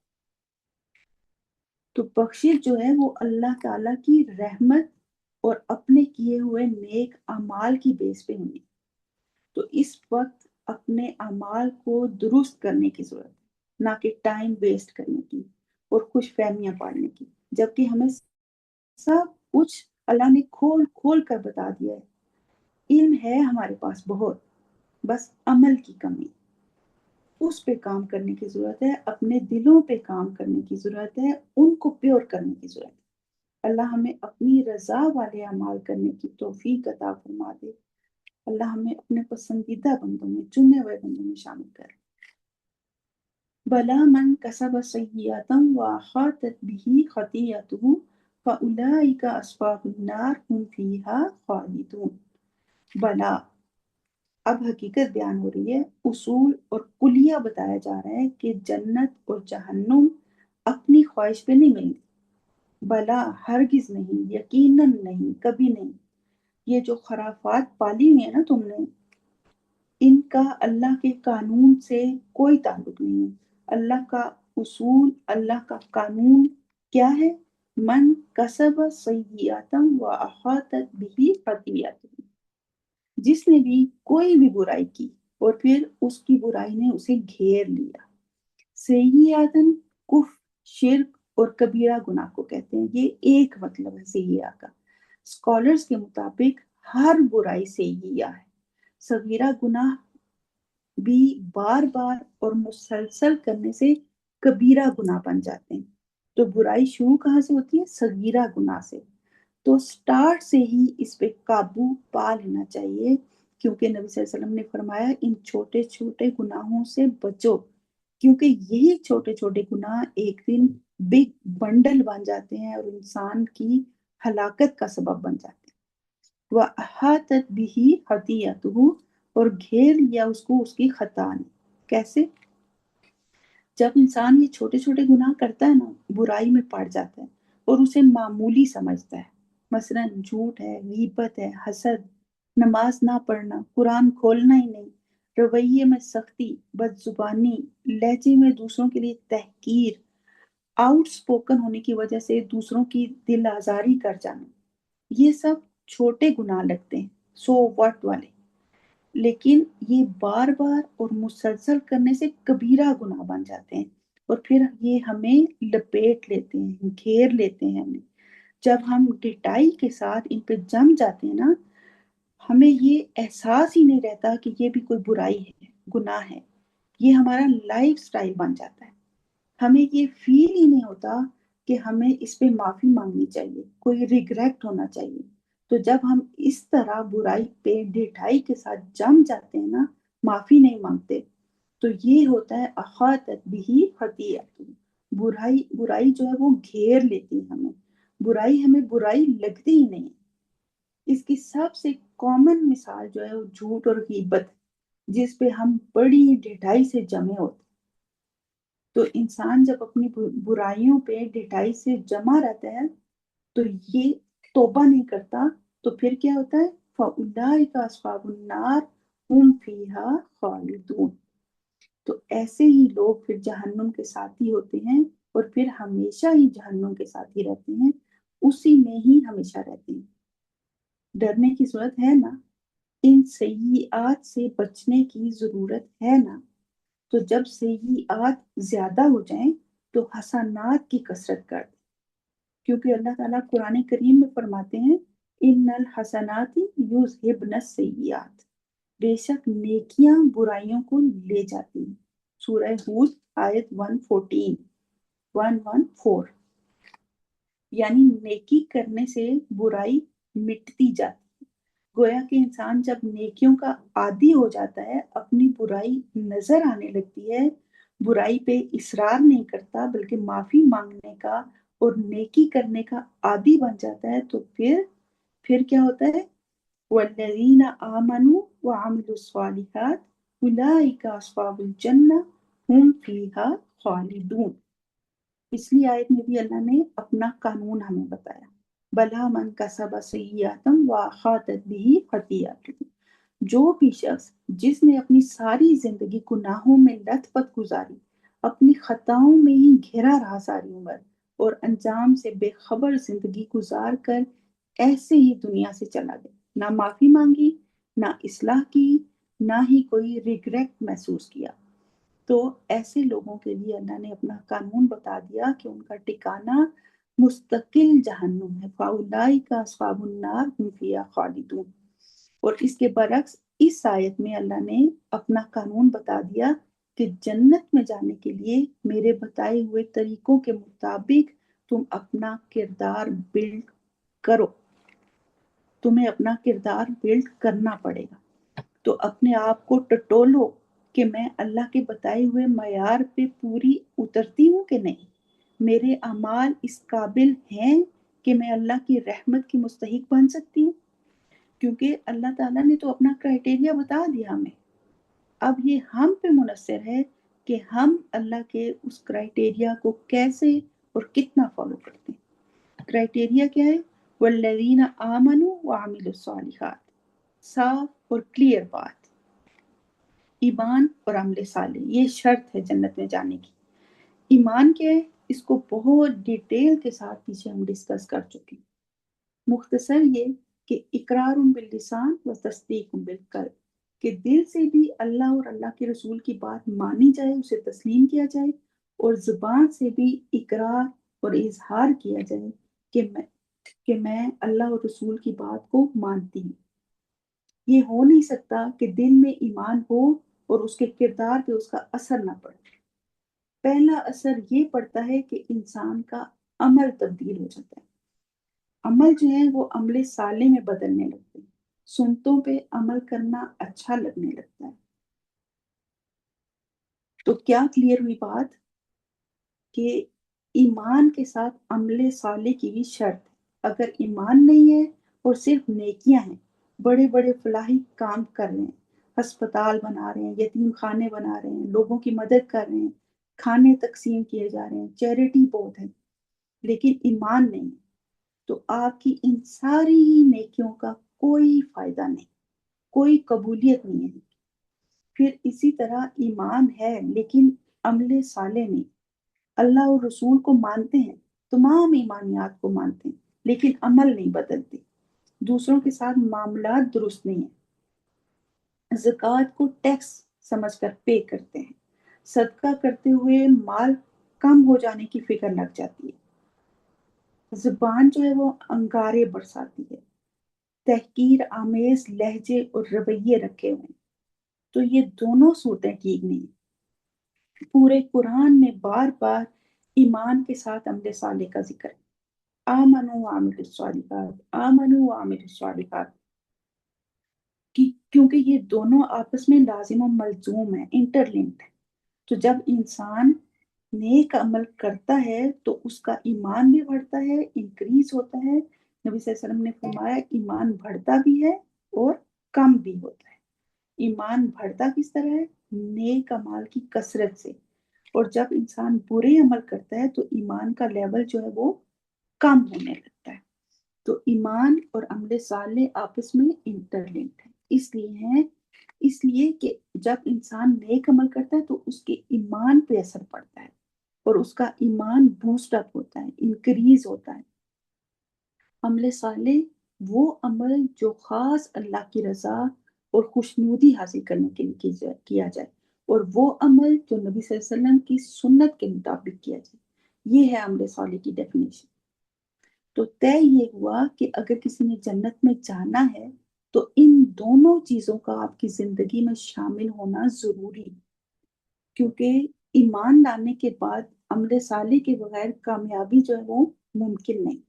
تو بخشش جو ہے وہ اللہ تعالیٰ کی رحمت اور اپنے کیے ہوئے نیک اعمال کی بیس پہ ہونی۔ تو اس وقت اپنے اعمال کو درست کرنے کی ضرورت ہے، نہ کہ ٹائم ویسٹ کرنے کی اور خوش فہمیاں پالنے کی، جبکہ ہمیں سب کچھ اللہ نے کھول کھول کر بتا دیا ہے، علم ہے ہمارے پاس بہت، بس عمل کی کمی، اس پہ کام کرنے کی ضرورت ہے، اپنے دلوں پہ کام کرنے کی ضرورت ہے، ان کو پیور کرنے کی ضرورت ہے۔ اللہ ہمیں اپنی رضا والے اعمال کرنے کی توفیق عطا فرما دے۔ اللہ ہمیں اپنے پسندیدہ بندوں میں، چنے ہوئے بندوں میں شامل کرے۔ بلا من کسب سیئۃ واحاطت بہ خطیئتہ فاولئک اصحاب النار هم فیہا خالدون۔ بلا، اب حقیقت بیان ہو رہی ہے، اصول اور کلیہ بتایا جا رہا ہے کہ جنت اور جہنم اپنی خواہش پہ نہیں ملتی، بلا ہرگز نہیں، یقیناً نہیں، کبھی نہیں۔ یہ جو خرافات پالی ہوئی ہیں نا تم نے، ان کا اللہ کے قانون سے کوئی تعلق نہیں ہے۔ اللہ کا اصول، اللہ کا قانون کیا ہے؟ من کسب سیئۃ واحاطت بہ خطیئتہ، جس نے بھی کوئی بھی برائی کی اور پھر اس کی برائی نے اسے گھیر لیا۔ سیئاتن، کفر، شرک اور کبیرہ گناہ کو کہتے ہیں، یہ ایک مطلب ہے سیئہ کا۔ اسکالرز کے مطابق ہر برائی سیئہ ہے، صغیرہ گناہ بھی بار بار اور مسلسل کرنے سے کبیرہ گناہ بن جاتے ہیں۔ تو برائی شروع کہاں سے ہوتی ہے؟ صغیرہ گناہ سے۔ تو سٹارٹ سے ہی اس پہ قابو پا لینا چاہیے، کیونکہ نبی صلی اللہ علیہ وسلم نے فرمایا ان چھوٹے چھوٹے گناہوں سے بچو، کیونکہ یہی چھوٹے چھوٹے گناہ ایک دن بگ بنڈل بن جاتے ہیں اور انسان کی ہلاکت کا سبب بن جاتے ہیں۔ وَأَحَاطَتْ بِهِ خَطِیَّتُهُ اور گھیر لیا اس کو اس کی خطا نے۔ کیسے؟ جب انسان یہ چھوٹے چھوٹے گناہ کرتا ہے نا، برائی میں پڑ جاتا ہے اور اسے معمولی سمجھتا ہے، مثلا جھوٹ ہے، غیبت ہے، حسد، نماز نہ پڑھنا، قرآن کھولنا ہی نہیں، رویے میں سختی، بد زبانی، لہجے میں دوسروں کے لیے تحقیر، آؤٹ سپوکن ہونے کی وجہ سے دوسروں کی دل آزاری کر جانا، یہ سب چھوٹے گناہ لگتے ہیں، سو واٹ والے، لیکن یہ بار بار اور مسلسل کرنے سے کبیرہ گناہ بن جاتے ہیں اور پھر یہ ہمیں لپیٹ لیتے ہیں، گھیر لیتے ہیں ہمیں۔ جب ہم ڈٹائی کے ساتھ ان پہ جم جاتے ہیں نا، ہمیں یہ احساس ہی نہیں رہتا کہ یہ بھی کوئی برائی ہے، گناہ ہے، یہ ہمارا لائف سٹائل بن جاتا ہے۔ ہمیں یہ فیل ہی نہیں ہوتا کہ ہمیں اس پہ معافی مانگنی چاہیے، کوئی ریگریٹ ہونا چاہیے۔ تو جب ہم اس طرح برائی پہ ڈٹائی کے ساتھ جم جاتے ہیں نا، معافی نہیں مانگتے، تو یہ ہوتا ہے احاطت بہ خطیئۃ، برائی جو ہے وہ گھیر لیتی ہے ہمیں، برائی ہمیں برائی لگتی ہی نہیں۔ اس کی سب سے کامن مثال جو ہے وہ جھوٹ اور غیبت، جس پہ ہم بڑی ڈٹائی سے جمے ہوتے۔ تو انسان جب اپنی برائیوں پہ ڈٹائی سے جمع رہتا ہے تو یہ توبہ نہیں کرتا، تو پھر کیا ہوتا ہے؟ فَأُولَٰئِکَ أَصْحَابُ النَّارِ هُمْ فِيهَا خَالِدُونَ، تو ایسے ہی لوگ پھر جہنم کے ساتھی ہوتے ہیں اور پھر ہمیشہ ہی جہنم کے ساتھی رہتے ہیں، اسی میں ہی ہمیشہ رہتے ہیں۔ ڈرنے کی ضرورت ہے نا، ان سیئات سے بچنے کی ضرورت ہے نا۔ تو جب سیئات زیادہ ہو جائیں تو حسنات کی کثرت کر دیں، کیونکہ اللہ تعالیٰ قرآن کریم میں فرماتے ہیں ان الحسنات یذہبن السیئات، بے شک نیکیاں برائیوں کو لے جاتی ہیں۔ سورہ ہود آیت 114 یعنی نیکی کرنے سے برائی مٹتی جاتی۔ گویا کہ انسان جب نیکیوں کا عادی ہو جاتا ہے، اپنی برائی نظر آنے لگتی ہے، برائی پہ اصرار نہیں کرتا بلکہ معافی مانگنے کا اور نیکی کرنے کا عادی بن جاتا ہے، تو پھر کیا ہوتا ہے؟ وَالَّذِينَ آمَنُوا وَعَمِلُوا الصَّالِحَاتِ أُولَٰئِکَ أَصْحَابُ الْجَنَّةِ هُمْ فِیہَا خَالِدُونَ۔ پچھلی آیت میں بھی اللہ نے اپنا قانون ہمیں بتایا، بلا من کسب سیئاتم واحاطت بہ خطیئتہ، جو بھی شخص جس نے اپنی ساری زندگی گناہوں میں لت پت گزاری، اپنی خطاؤں میں ہی گھرا رہا ساری عمر، اور انجام سے بے خبر زندگی گزار کر ایسے ہی دنیا سے چلا گیا، نہ معافی مانگی، نہ اصلاح کی، نہ ہی کوئی ریگریٹ محسوس کیا، تو ایسے لوگوں کے لیے اللہ نے اپنا قانون بتا دیا کہ ان کا ٹھکانہ مستقل جہنم ہے، فَأُولَٰئِکَ أَصْحَابُ النَّارِ هُمْ فِیہَا خَالِدُونَ۔ اور اس کے برعکس اس آیت میں اللہ نے اپنا قانون بتا دیا کہ جنت میں جانے کے لیے میرے بتائے ہوئے طریقوں کے مطابق تم اپنا کردار بلڈ کرو، تمہیں اپنا کردار بلڈ کرنا پڑے گا۔ تو اپنے آپ کو ٹٹولو کہ میں اللہ کے بتائے ہوئے معیار پہ پوری اترتی ہوں کہ نہیں، میرے اعمال اس قابل ہیں کہ میں اللہ کی رحمت کی مستحق بن سکتی ہوں، کیونکہ اللہ تعالیٰ نے تو اپنا کرائٹیریا بتا دیا ہمیں۔ اب یہ ہم پہ منحصر ہے کہ ہم اللہ کے اس کرائٹیریا کو کیسے اور کتنا فالو کرتے ہیں۔ کرائٹیریا کیا ہے؟ والذین آمنوا وعملوا الصالحات، صاف اور کلیئر بات، ایمان اور عمل صالح یہ شرط ہے جنت میں جانے کی۔ ایمان کیا ہے؟ اس کو بہت ڈیٹیل کے ساتھ پیچھے ہم ڈسکس کر چکے ہیں۔ مختصر یہ کہ اقرار باللسان و تصدیق بالقلب، کہ دل سے بھی اللہ اور اللہ کے رسول کی بات مانی جائے، اسے تسلیم کیا جائے، اور زبان سے بھی اقرار اور اظہار کیا جائے کہ میں اللہ اور رسول کی بات کو مانتی ہوں۔ یہ ہو نہیں سکتا کہ دل میں ایمان ہو اور اس کے کردار پہ اس کا اثر نہ پڑے۔ پہلا اثر یہ پڑتا ہے کہ انسان کا عمل تبدیل ہو جاتا ہے، عمل جو ہے وہ عمل صالح میں بدلنے لگتے ہیں، سنتوں پہ عمل کرنا اچھا لگنے لگتا ہے۔ تو کیا کلیئر ہوئی بات کہ ایمان کے ساتھ عمل صالح کی بھی شرط ہے۔ اگر ایمان نہیں ہے اور صرف نیکیاں ہیں، بڑے بڑے فلاحی کام کر رہے ہیں، ہسپتال بنا رہے ہیں، یتیم خانے بنا رہے ہیں، لوگوں کی مدد کر رہے ہیں، کھانے تقسیم کیے جا رہے ہیں، چیریٹی بہت ہے، لیکن ایمان نہیں، تو آپ کی ان ساری نیکیوں کا کوئی فائدہ نہیں، کوئی قبولیت نہیں ہے۔ پھر اسی طرح ایمان ہے لیکن عمل صالح نہیں، اللہ اور رسول کو مانتے ہیں، تمام ایمانیات کو مانتے ہیں، لیکن عمل نہیں بدلتے، دوسروں کے ساتھ معاملات درست نہیں ہیں، زکوٰۃ کو ٹیکس سمجھ کر پے کرتے ہیں، صدقہ کرتے ہوئے مال کم ہو جانے کی فکر لگ جاتی ہے، زبان جو ہے وہ انگارے برساتی ہے، تحقیر آمیز لہجے اور رویے رکھے ہوئے ہیں، تو یہ دونوں صورتیں ٹھیک نہیں ہیں۔ پورے قرآن میں بار بار ایمان کے ساتھ عمل صالح کا ذکر ہے، آمنوا وعملوا الصالحات، آمنوا وعملوا الصالحات، کیونکہ یہ دونوں آپس میں لازم و ملزوم ہیں، انٹر لنکڈ ہیں۔ تو جب انسان نیک عمل کرتا ہے تو اس کا ایمان بھی بڑھتا ہے، انکریز ہوتا ہے، نبی صلی اللہ علیہ وسلم نے فرمایا ایمان بڑھتا بھی ہے اور کم بھی ہوتا ہے۔ ایمان بڑھتا کس طرح ہے؟ نیک اعمال کی کثرت سے، اور جب انسان برے عمل کرتا ہے تو ایمان کا لیول جو ہے وہ کم ہونے لگتا ہے۔ تو ایمان اور عمل صالح آپس میں انٹر لنکڈ ہے، اس لیے کہ جب انسان نیک عمل کرتا ہے تو اس کے ایمان پہ اثر پڑتا ہے اور اس کا ایمان بوسٹ اپ ہوتا ہے، انکریز ہوتا ہے۔ عمل صالح وہ عمل جو خاص اللہ کی رضا اور خوشنودی حاصل کرنے کے لیے کیا جائے، اور وہ عمل جو نبی صلی اللہ علیہ وسلم کی سنت کے مطابق کیا جائے، یہ ہے عمل صالح کی ڈیفینیشن۔ تو طے یہ ہوا کہ اگر کسی نے جنت میں جانا ہے تو ان دونوں چیزوں کا آپ کی زندگی میں شامل ہونا ضروری ہے، کیونکہ ایمان لانے کے بعد عمل صالح کے بغیر کامیابی جو ہے وہ ممکن نہیں۔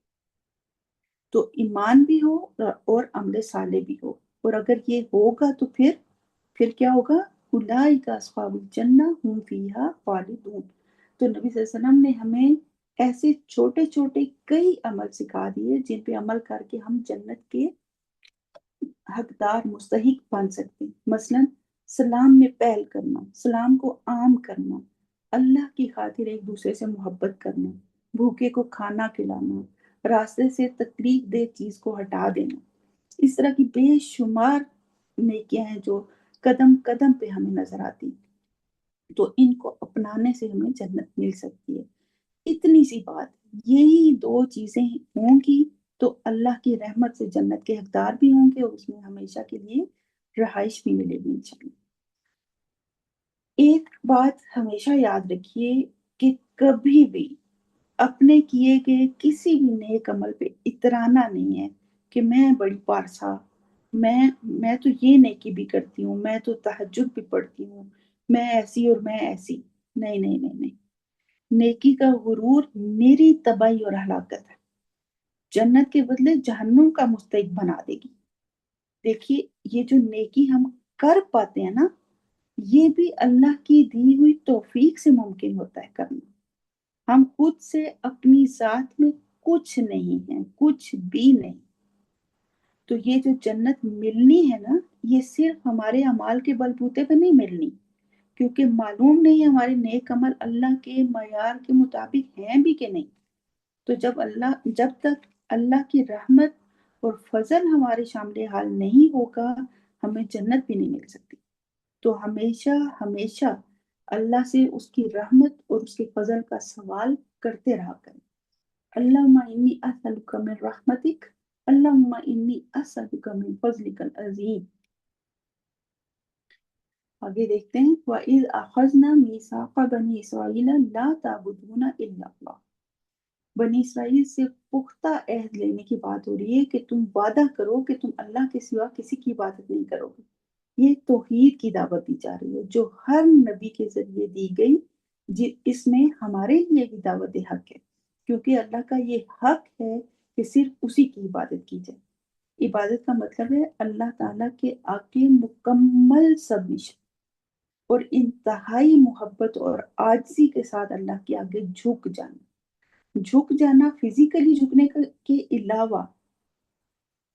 تو ایمان بھی ہو اور عمل صالح بھی ہو، اور اگر یہ ہوگا تو پھر کیا ہوگا؟ اولئک اصحاب الجنہ هم فیہا خالدون۔ تو نبی صلی اللہ علیہ وسلم نے ہمیں ایسے چھوٹے چھوٹے کئی عمل سکھا دیے جن پہ عمل کر کے ہم جنت کے حقدار مستحق بن سکتے ہیں۔ مثلا سلام میں پہل کرنا، سلام کو عام کرنا، اللہ کی خاطر ایک دوسرے سے محبت کرنا، بھوکے کو کھانا کھلانا، راستے سے تکلیف دہ چیز کو ہٹا دینا، اس طرح کی بے شمار نیکیاں ہیں جو قدم قدم پہ ہمیں نظر آتی، تو ان کو اپنانے سے ہمیں جنت مل سکتی ہے۔ اتنی سی بات، یہی دو چیزیں ہوں گی تو اللہ کی رحمت سے جنت کے حقدار بھی ہوں گے اور اس میں ہمیشہ کے لیے رہائش بھی ملے گی انشاءاللہ۔ ایک بات ہمیشہ یاد رکھیے کہ کبھی بھی اپنے کیے گئے کسی بھی نیک عمل پہ اترانا نہیں ہے کہ میں بڑی پارسا، میں تو یہ نیکی بھی کرتی ہوں، میں تو تہجد بھی پڑھتی ہوں، میں ایسی اور میں ایسی۔ نہیں نہیں نہیں نہیں، نیکی کا غرور میری تباہی اور ہلاکت ہے، جنت کے بدلے جہنم کا مستحق بنا دے گی۔ دیکھیے یہ جو نیکی ہم کر پاتے ہیں نا، یہ بھی اللہ کی دی ہوئی توفیق سے ممکن ہوتا ہے کرنا، ہم خود سے اپنی ذات میں کچھ نہیں ہیں، کچھ بھی نہیں۔ تو یہ جو جنت ملنی ہے نا، یہ صرف ہمارے اعمال کے بل بوتے پہ نہیں ملنی، کیونکہ معلوم نہیں ہمارے نیک عمل اللہ کے معیار کے مطابق ہیں بھی کہ نہیں۔ تو جب تک اللہ کی رحمت اور فضل ہمارے شامل حال نہیں ہوگا، ہمیں جنت بھی نہیں مل سکتی۔ تو ہمیشہ ہمیشہ اللہ سے اس کی رحمت اور اس کے فضل کا سوال کرتے رہا کریں۔ اللہم انی اسألک من رحمتک، اللہم انی اسألک من فضلک العظیم۔ آگے دیکھتے ہیں، وَإِذْ أَخَذْنَا مِيثَاقَ بَنِي إِسْرَائِيلَ لَا تَعْبُدُونَ إِلَّا اللَّهَ۔ بنی اسرائیل سے پختہ عہد لینے کی بات ہو رہی ہے کہ تم وعدہ کرو کہ تم اللہ کے سوا کسی کی عبادت نہیں کرو گے۔ یہ توحید کی دعوت دی جا رہی ہے جو ہر نبی کے ذریعے دی گئی، اس میں ہمارے لیے بھی دعوت حق ہے، کیونکہ اللہ کا یہ حق ہے کہ صرف اسی کی عبادت کی جائے۔ عبادت کا مطلب ہے اللہ تعالیٰ کے آگے مکمل سبمیشن اور انتہائی محبت اور عاجزی کے ساتھ اللہ کے آگے جھک جانا۔ جھک جانا فزیکلی جھکنے کے علاوہ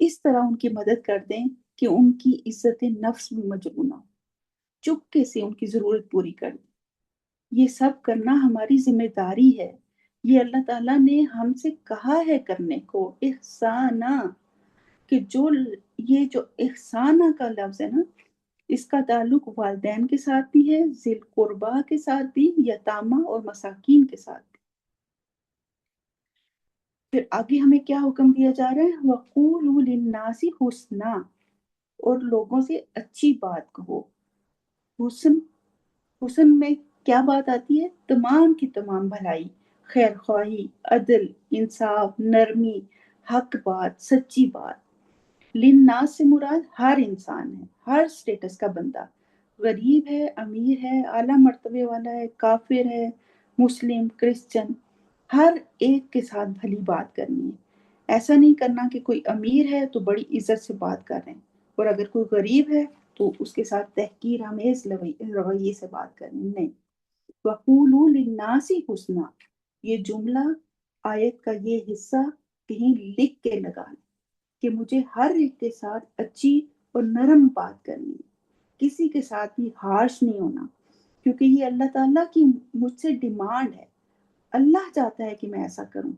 اس طرح ان کی مدد کر دیں کہ ان کی عزت نفس بھی مجروح نہ ہو، چپکے سے ان کی ضرورت پوری کر دیں۔ یہ سب کرنا ہماری ذمہ داری ہے، یہ اللہ تعالیٰ نے ہم سے کہا ہے کرنے کو، احسانہ، کہ یہ جو احسانہ کا لفظ ہے نا، اس کا تعلق والدین کے ساتھ بھی ہے، ذی القربا کے ساتھ بھی، یتامہ اور مساکین کے ساتھ بھی۔ پھر آگے ہمیں کیا حکم دیا جا رہا ہے؟ وَقُولُوا لِلنَّاسِ حُسْنًا، اور لوگوں سے اچھی بات کہو۔ حسن، حسن میں کیا بات آتی ہے؟ تمام کی تمام بھلائی، خیر خواہی، عدل، انصاف، نرمی، حق بات، سچی بات۔ للناس سے مراد ہر انسان ہے، ہر سٹیٹس کا بندہ، غریب ہے، امیر ہے، اعلیٰ مرتبے والا ہے، کافر ہے، مسلم، کرسچن، ہر ایک کے ساتھ بھلی بات کرنی ہے۔ ایسا نہیں کرنا کہ کوئی امیر ہے تو بڑی عزت سے بات کر رہے ہیں، اور اگر کوئی غریب ہے تو اس کے ساتھ تحقیر آمیز رویے سے بات کرنی، نہیں۔ وَقُولُوا لِلنَّاسِ حُسْنًا، یہ جملہ، آیت کا یہ حصہ کہیں لکھ کے لگا لیں کہ مجھے ہر ایک کے ساتھ اچھی اور نرم بات کرنی ہے، کسی کے ساتھ بھی ہارش نہیں ہونا، کیونکہ یہ اللہ تعالیٰ کی مجھ سے ڈیمانڈ ہے، اللہ چاہتا ہے کہ میں ایسا کروں۔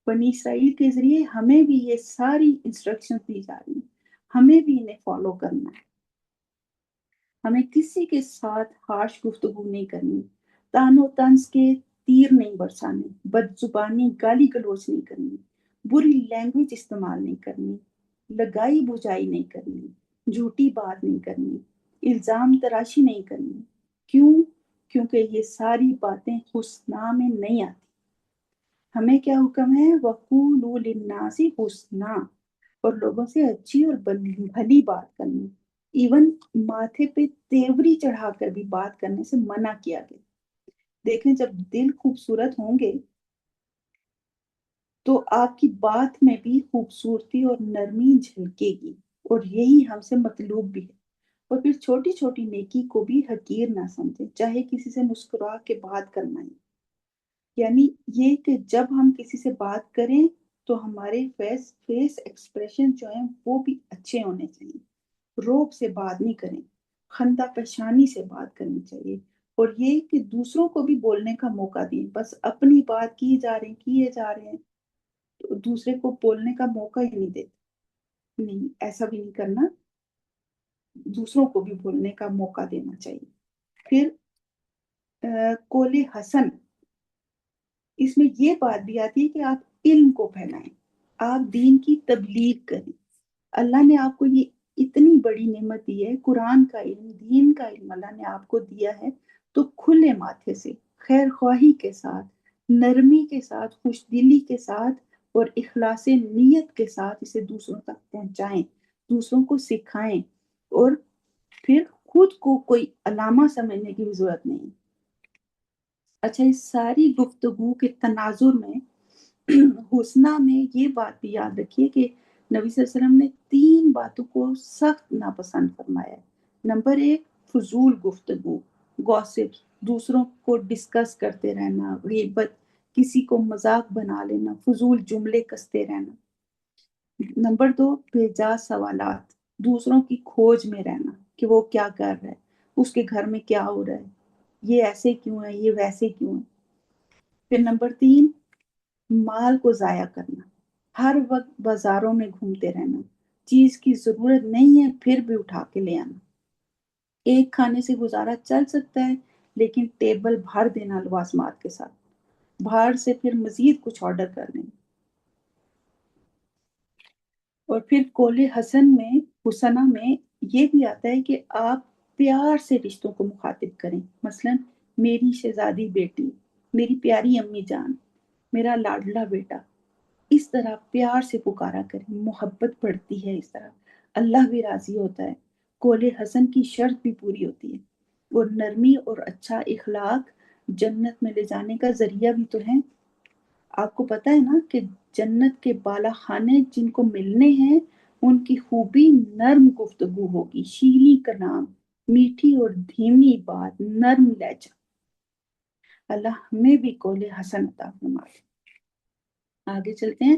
بنی اسرائیل کے ذریعے ہمیں بھی یہ ساری انسٹرکشن دی جا رہی ہیں، ہمیں بھی انہیں فالو کرنا ہے۔ ہمیں کسی کے ساتھ ہارش گفتگو نہیں کرنی، تان و طنز کے تیر نہیں برسانے، بد زبانی گالی گلوچ نہیں کرنی، بری لینگویج استعمال نہیں کرنی، لگائی بجائی نہیں کرنی، جھوٹی بات نہیں کرنی، الزام تراشی نہیں کرنی۔ کیوں؟ کیونکہ یہ ساری باتیں حسنہ میں نہیں آتی۔ ہمیں کیا حکم ہے؟ وَقُولُوا لِلنَّاسِ حُسْنًا، اور لوگوں سے اچھی اور بھلی بات کرنی، ایون ماتھے پہ تیوری چڑھا کر بھی بات کرنے سے منع کیا گیا۔ دیکھیں، جب دل خوبصورت ہوں گے تو آپ کی بات میں بھی خوبصورتی اور نرمی جھلکے گی، اور یہی ہم سے مطلوب بھی ہے۔ اور پھر چھوٹی چھوٹی نیکی کو بھی حقیر نہ سمجھیں، چاہے کسی سے مسکرا کے بات کرنا ہی، یعنی یہ کہ جب ہم کسی سے بات کریں تو ہمارے فیس ایکسپریشن جو ہیں وہ بھی اچھے ہونے چاہیے، روب سے بات نہیں کریں، خندہ پیشانی سے بات کرنی چاہیے، اور یہ کہ دوسروں کو بھی بولنے کا موقع دیں، بس اپنی بات کیے جا رہے ہیں تو دوسرے کو بولنے کا موقع ہی نہیں دیتے، نہیں، ایسا بھی نہیں کرنا، دوسروں کو بھی بولنے کا موقع دینا چاہیے۔ پھر قول حسن، اس میں یہ بات بھی آتی ہے کہ آپ علم کو پھیلائیں، آپ دین کی تبلیغ کریں۔ اللہ نے آپ کو یہ اتنی بڑی نعمت دی ہے، قرآن کا علم، دین کا علم اللہ نے آپ کو دیا ہے، تو کھلے ماتھے سے، خیر خواہی کے ساتھ، نرمی کے ساتھ، خوش دلی کے ساتھ اور اخلاص نیت کے ساتھ اسے دوسروں تک پہنچائیں، دوسروں کو سکھائیں، اور پھر خود کو کوئی علامہ سمجھنے کی ضرورت نہیں۔ اچھا، اس ساری گفتگو کے تناظر میں حسنہ میں یہ بات بھی یاد رکھیے کہ نبی صلی اللہ علیہ وسلم نے 3 باتوں کو سخت ناپسند فرمایا ہے۔ نمبر 1، فضول گفتگو، گوسپ، دوسروں کو ڈسکس کرتے رہنا، غیبت، کسی کو مذاق بنا لینا، فضول جملے کستے رہنا۔ نمبر 2، بےجا سوالات، دوسروں کی کھوج میں رہنا کہ وہ کیا کر رہا ہے، اس کے گھر میں کیا ہو رہا ہے، یہ ایسے کیوں ہے، یہ ویسے کیوں ہے۔ پھر نمبر 3، مال کو ضائع کرنا، ہر وقت بازاروں میں گھومتے رہنا، چیز کی ضرورت نہیں ہے پھر بھی اٹھا کے لے آنا۔ ایک کھانے سے گزارا چل سکتا ہے، لیکن ٹیبل بھر دینا لوازمات کے ساتھ، باہر سے پھر مزید کچھ آرڈر کر لیں۔ اور پھر قول حسن میں، حسنہ میں یہ بھی آتا ہے کہ آپ پیار سے رشتوں کو مخاطب کریں، مثلا میری شہزادی بیٹی، میری پیاری امی جان، میرا لاڈلا بیٹا، اس طرح پیار سے پکارا کریں، محبت بڑھتی ہے، اس طرح اللہ بھی راضی ہوتا ہے، قول حسن کی شرط بھی پوری ہوتی ہے، اور نرمی اور اچھا اخلاق جنت میں لے جانے کا ذریعہ بھی تو ہے۔ آپ کو پتہ ہے نا کہ جنت کے بالا خانے جن کو ملنے ہیں ان کی خوبی نرم گفتگو ہوگی، شیریں کلام، میٹھی اور دھیمی بات، نرم لہجہ۔ اللہ ہمیں بھی قول حسن عطا فرمائے۔ آگے چلتے ہیں۔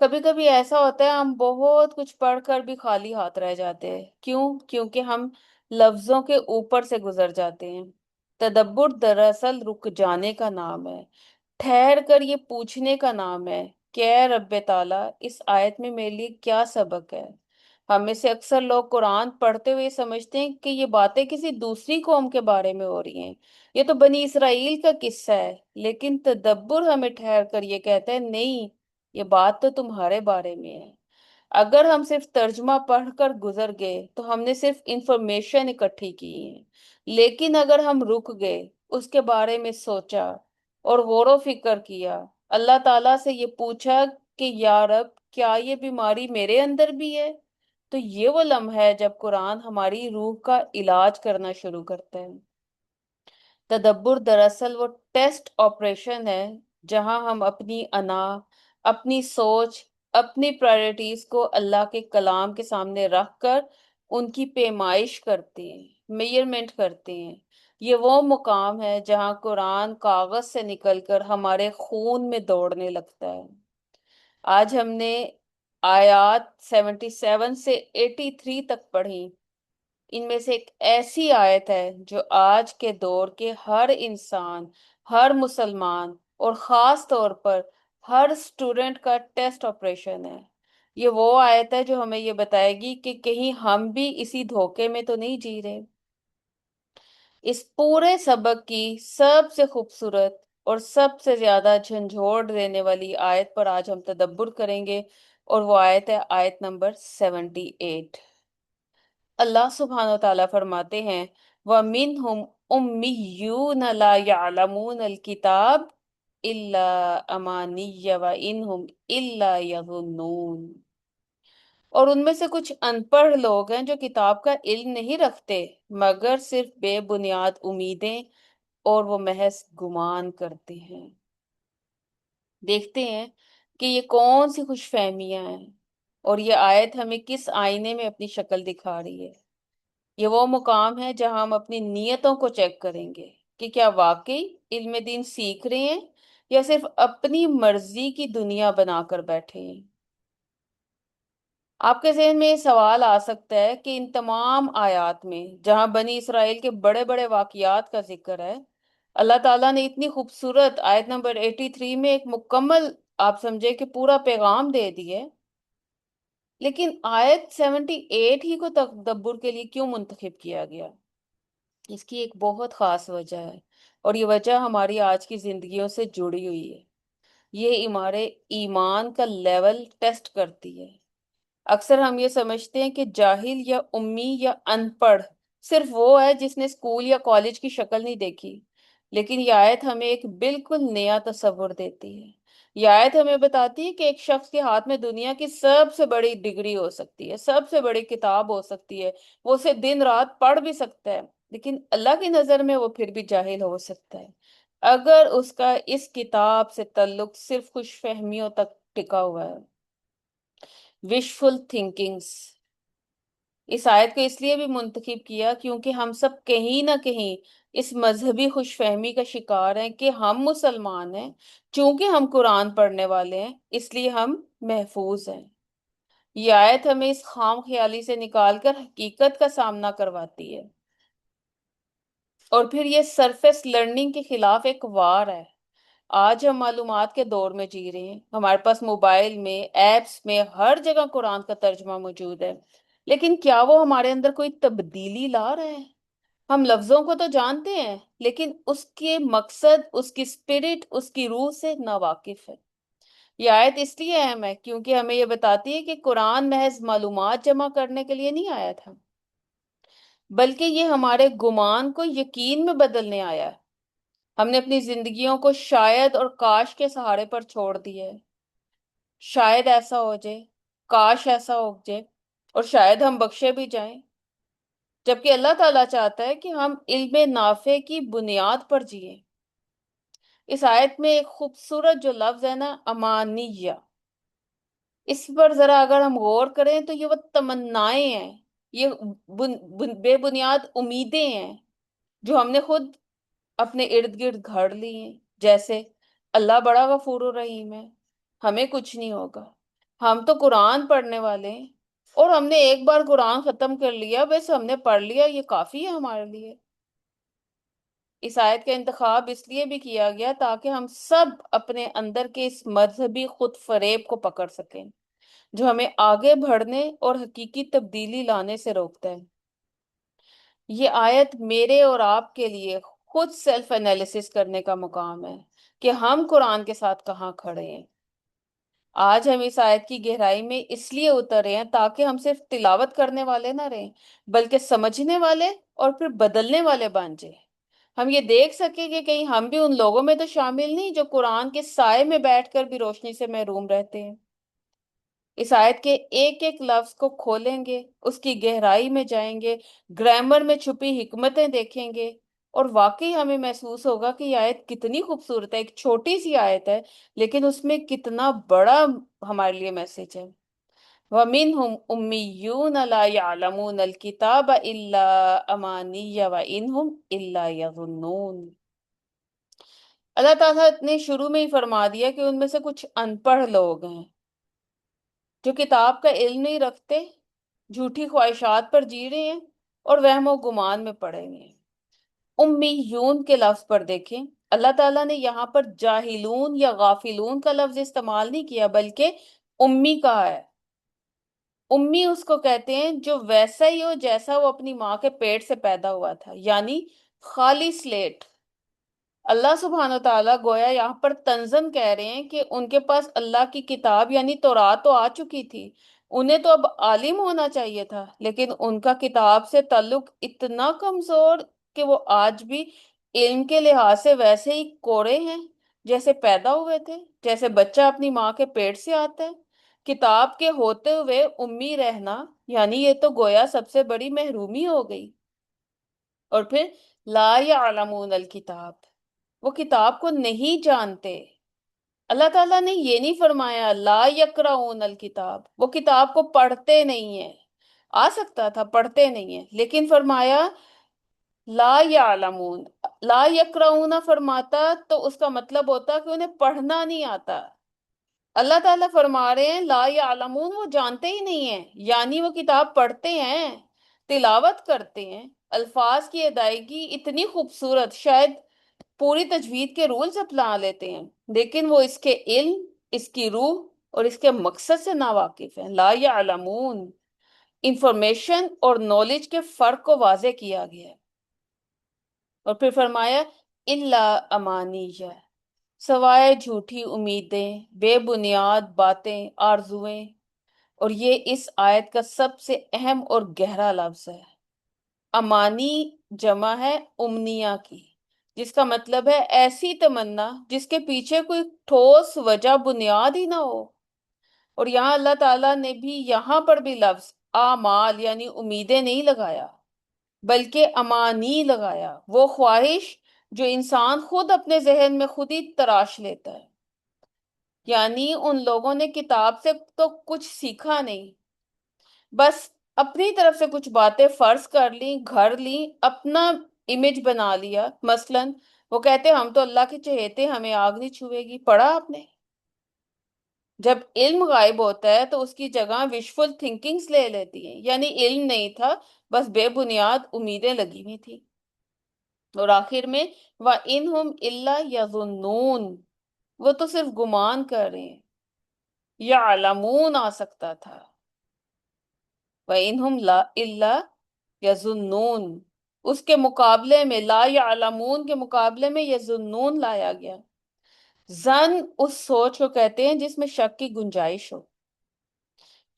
کبھی کبھی ایسا ہوتا ہے ہم بہت کچھ پڑھ کر بھی خالی ہاتھ رہ جاتے ہیں، کیوں؟ کیونکہ ہم لفظوں کے اوپر سے گزر جاتے ہیں۔ تدبر دراصل رک جانے کا نام ہے، ٹھہر کر یہ پوچھنے کا نام ہے کہ اے رب تعالیٰ، اس آیت میں میرے لیے کیا سبق ہے؟ ہم میں سے اکثر لوگ قرآن پڑھتے ہوئے سمجھتے ہیں کہ یہ باتیں کسی دوسری قوم کے بارے میں ہو رہی ہیں، یہ تو بنی اسرائیل کا قصہ ہے۔ لیکن تدبر ہمیں ٹھہر کر یہ کہتا ہے، نہیں، یہ بات تو تمہارے بارے میں ہے۔ اگر ہم صرف ترجمہ پڑھ کر گزر گئے تو ہم نے صرف انفارمیشن اکٹھی کی ہے، لیکن اگر ہم رک گئے، اس کے بارے میں سوچا اور غور و فکر کیا، اللہ تعالیٰ سے یہ پوچھا کہ یا رب، کیا یہ بیماری میرے اندر بھی ہے؟ تو یہ وہ لمحہ ہے جب قرآن ہماری روح کا علاج کرنا شروع کرتا ہے۔ تدبر دراصل وہ ٹیسٹ آپریشن ہے جہاں ہم اپنی انا، اپنی سوچ، اپنی پرائرٹیز کو اللہ کے کلام کے سامنے رکھ کر ان کی پیمائش کرتے ہیں، میئرمنٹ کرتے ہیں۔ یہ وہ مقام ہے جہاں قرآن کاغذ سے نکل کر ہمارے خون میں دوڑنے لگتا ہے۔ آج ہم نے آیات 77 سے 83 تک پڑھی۔ ان میں سے ایک ایسی آیت ہے جو آج کے دور کے ہر انسان، ہر مسلمان اور خاص طور پر ہر اسٹوڈنٹ کا ٹیسٹ آپریشن ہے۔ یہ وہ آیت ہے جو ہمیں یہ بتائے گی کہ کہیں ہم بھی اسی دھوکے میں تو نہیں جی رہے۔ اس پورے سبق کی سب سے خوبصورت اور سب سے زیادہ جھنجھوڑ دینے والی آیت پر آج ہم تدبر کریں گے، اور وہ آیت ہے آیت نمبر 78۔ اللہ سبحانہ و تعالیٰ فرماتے ہیں، وَمِنْهُمْ أُمِّيُّونَ لَا يَعْلَمُونَ الْكِتَابَ إِلَّا أَمَانِيَّ وَإِنْهُمْ إِلَّا يَظُنُّونَ۔ اور ان میں سے کچھ ان پڑھ لوگ ہیں جو کتاب کا علم نہیں رکھتے مگر صرف بے بنیاد امیدیں اور وہ محض گمان کرتے ہیں۔ دیکھتے ہیں کہ یہ کون سی خوش فہمیاں ہیں، اور یہ آیت ہمیں کس آئینے میں اپنی شکل دکھا رہی ہے۔ یہ وہ مقام ہے جہاں ہم اپنی نیتوں کو چیک کریں گے کہ کیا واقعی علم دین سیکھ رہے ہیں یا صرف اپنی مرضی کی دنیا بنا کر بیٹھے ہیں۔ آپ کے ذہن میں یہ سوال آ سکتا ہے کہ ان تمام آیات میں جہاں بنی اسرائیل کے بڑے بڑے واقعات کا ذکر ہے، اللہ تعالیٰ نے اتنی خوبصورت آیت نمبر 83 میں ایک مکمل، آپ سمجھے کہ پورا پیغام دے دیے، لیکن آیت 78 ہی کو تدبر کے لیے کیوں منتخب کیا گیا؟ اس کی ایک بہت خاص وجہ ہے، اور یہ وجہ ہماری آج کی زندگیوں سے جڑی ہوئی ہے۔ یہ ہمارے ایمان کا لیول ٹیسٹ کرتی ہے۔ اکثر ہم یہ سمجھتے ہیں کہ جاہل یا امی یا ان پڑھ صرف وہ ہے جس نے اسکول یا کالج کی شکل نہیں دیکھی، لیکن یہ آیت ہمیں ایک بالکل نیا تصور دیتی ہے۔ یہ آیت ہمیں بتاتی ہے کہ ایک شخص کے ہاتھ میں دنیا کی سب سے بڑی ڈگری ہو سکتی ہے، سب سے بڑی کتاب ہو سکتی ہے، وہ اسے دن رات پڑھ بھی سکتا ہے، لیکن اللہ کی نظر میں وہ پھر بھی جاہل ہو سکتا ہے اگر اس کا اس کتاب سے تعلق صرف خوش فہمیوں تک ٹکا ہوا ہے۔ وشفل تھنکنگز۔ اس آیت کو اس لیے بھی منتخب کیا کیونکہ ہم سب کہیں نہ کہیں اس مذہبی خوش فہمی کا شکار ہیں کہ ہم مسلمان ہیں، چونکہ ہم قرآن پڑھنے والے ہیں اس لیے ہم محفوظ ہیں۔ یہ آیت ہمیں اس خام خیالی سے نکال کر حقیقت کا سامنا کرواتی ہے، اور پھر یہ سرفیس لرننگ کے خلاف ایک وار ہے۔ آج ہم معلومات کے دور میں جی رہے ہیں، ہمارے پاس موبائل میں، ایپس میں، ہر جگہ قرآن کا ترجمہ موجود ہے، لیکن کیا وہ ہمارے اندر کوئی تبدیلی لا رہے ہیں؟ ہم لفظوں کو تو جانتے ہیں لیکن اس کے مقصد، اس کی اسپرٹ، اس کی روح سے ناواقف ہے۔ یہ آیت اس لیے اہم ہے کیونکہ ہمیں یہ بتاتی ہے کہ قرآن محض معلومات جمع کرنے کے لیے نہیں آیا تھا، بلکہ یہ ہمارے گمان کو یقین میں بدلنے آیا ہے۔ ہم نے اپنی زندگیوں کو شاید اور کاش کے سہارے پر چھوڑ دیا ہے۔ شاید ایسا ہو جائے، کاش ایسا ہو جائے، اور شاید ہم بخشے بھی جائیں، جبکہ اللہ تعالیٰ چاہتا ہے کہ ہم علم نافع کی بنیاد پر جئیں۔ اس آیت میں ایک خوبصورت جو لفظ ہے نا، امانیہ، اس پر ذرا اگر ہم غور کریں تو یہ وہ تمنائیں ہیں، یہ بے بنیاد امیدیں ہیں جو ہم نے خود اپنے ارد گرد گھڑ لی ہیں، جیسے اللہ بڑا غفور و رحیم ہے، ہمیں کچھ نہیں ہوگا، ہم تو قرآن پڑھنے والے ہیں، اور ہم نے ایک بار قرآن ختم کر لیا، بس ہم نے پڑھ لیا، یہ کافی ہے ہمارے لیے۔ اس آیت کا انتخاب اس لیے بھی کیا گیا تاکہ ہم سب اپنے اندر کے اس مذہبی خود فریب کو پکڑ سکیں جو ہمیں آگے بڑھنے اور حقیقی تبدیلی لانے سے روکتا ہے۔ یہ آیت میرے اور آپ کے لیے خود سیلف انالیسس کرنے کا مقام ہے کہ ہم قرآن کے ساتھ کہاں کھڑے ہیں۔ آج ہم اس آیت کی گہرائی میں اس لیے اترے ہیں تاکہ ہم صرف تلاوت کرنے والے نہ رہیں، بلکہ سمجھنے والے اور پھر بدلنے والے بن جائیں۔ ہم یہ دیکھ سکیں کہ کہیں ہم بھی ان لوگوں میں تو شامل نہیں جو قرآن کے سائے میں بیٹھ کر بھی روشنی سے محروم رہتے ہیں۔ اس آیت کے ایک ایک لفظ کو کھولیں گے، اس کی گہرائی میں جائیں گے، گرامر میں چھپی حکمتیں دیکھیں گے، اور واقعی ہمیں محسوس ہوگا کہ یہ آیت کتنی خوبصورت ہے۔ ایک چھوٹی سی آیت ہے لیکن اس میں کتنا بڑا ہمارے لیے میسج ہے۔ وَمِنْهُمْ أُمِّيُّونَ لَا يَعْلَمُونَ الْكِتَابَ إِلَّا أَمَانِيَّ وَإِنْهُمْ إِلَّا يَظُنُّونَ۔ اللہ تعالیٰ نے شروع میں ہی فرما دیا کہ ان میں سے کچھ ان پڑھ لوگ ہیں جو کتاب کا علم نہیں رکھتے، جھوٹی خواہشات پر جی رہے ہیں اور وہم و گمان میں پڑے ہوئے ہیں۔ امیون کے لفظ پر دیکھیں، اللہ تعالیٰ نے یہاں پر جاہلون یا غافلون کا لفظ استعمال نہیں کیا بلکہ امی کہا ہے۔ امی اس کو کہتے ہیں جو ویسا ہی ہو جیسا وہ اپنی ماں کے پیٹ سے پیدا ہوا تھا، یعنی خالی سلیٹ۔ اللہ سبحانہ وتعالیٰ گویا یہاں پر تنزن کہہ رہے ہیں کہ ان کے پاس اللہ کی کتاب یعنی تورات تو آ چکی تھی، انہیں تو اب عالم ہونا چاہیے تھا، لیکن ان کا کتاب سے تعلق اتنا کمزور کہ وہ آج بھی علم کے لحاظ سے ویسے ہی کوڑے ہیں جیسے پیدا ہوئے تھے، جیسے بچہ اپنی ماں کے پیٹ سے آتا ہے۔ کتاب کے ہوتے ہوئے امی رہنا یعنی یہ تو گویا سب سے بڑی محرومی ہو گئی۔ اور پھر لا یعلمون الکتاب، وہ کتاب کو نہیں جانتے۔ اللہ تعالیٰ نے یہ نہیں فرمایا لا یقرؤون الکتاب، وہ کتاب کو پڑھتے نہیں ہیں، آ سکتا تھا پڑھتے نہیں ہیں، لیکن فرمایا لا یعلمون۔ لا یقرؤون فرماتا تو اس کا مطلب ہوتا کہ انہیں پڑھنا نہیں آتا۔ اللہ تعالیٰ فرما رہے ہیں لا یعلمون، وہ جانتے ہی نہیں ہیں، یعنی وہ کتاب پڑھتے ہیں، تلاوت کرتے ہیں، الفاظ کی ادائیگی اتنی خوبصورت، شاید پوری تجوید کے رولز اپنا لیتے ہیں، لیکن وہ اس کے علم، اس کی روح اور اس کے مقصد سے ناواقف ہیں۔ لا یعلمون، انفارمیشن اور نالج کے فرق کو واضح کیا گیا ہے۔ اور پھر فرمایا الا امانیہ، سوائے جھوٹی امیدیں، بے بنیاد باتیں، آرزویں۔ اور یہ اس آیت کا سب سے اہم اور گہرا لفظ ہے۔ امانی جمع ہے امنیہ کی، جس کا مطلب ہے ایسی تمنا جس کے پیچھے کوئی ٹھوس وجہ بنیاد ہی نہ ہو۔ اور یہاں اللہ تعالیٰ نے بھی یہاں پر بھی لفظ آمال یعنی امیدیں نہیں لگایا بلکہ امانی لگایا، وہ خواہش جو انسان خود اپنے ذہن میں خود ہی تراش لیتا ہے۔ یعنی ان لوگوں نے کتاب سے تو کچھ سیکھا نہیں، بس اپنی طرف سے کچھ باتیں فرض کر لیں، گھڑ لیں، اپنا امیج بنا لیا۔ مثلا وہ کہتے ہم تو اللہ کے چہیتے، ہمیں آگ نہیں چھوئے گی۔ پڑھا آپ نے؟ جب علم غائب ہوتا ہے تو اس کی جگہ وشفل تھنکنگز لے لیتی ہیں، یعنی علم نہیں تھا، بس بے بنیاد امیدیں لگی ہوئی تھی۔ اور آخر میں وَإِنْهُمْ إِلَّا يَظُنُّونَ، وہ تو صرف گمان کر رہے ہیں۔ یعلمون آ سکتا تھا، وَإِنْهُمْ لا إِلَّا يَظُنُّونَ، اس کے مقابلے میں لا یعلمون کے مقابلے میں یظنون لایا گیا۔ زن اس سوچ کو کہتے ہیں جس میں شک کی گنجائش ہو۔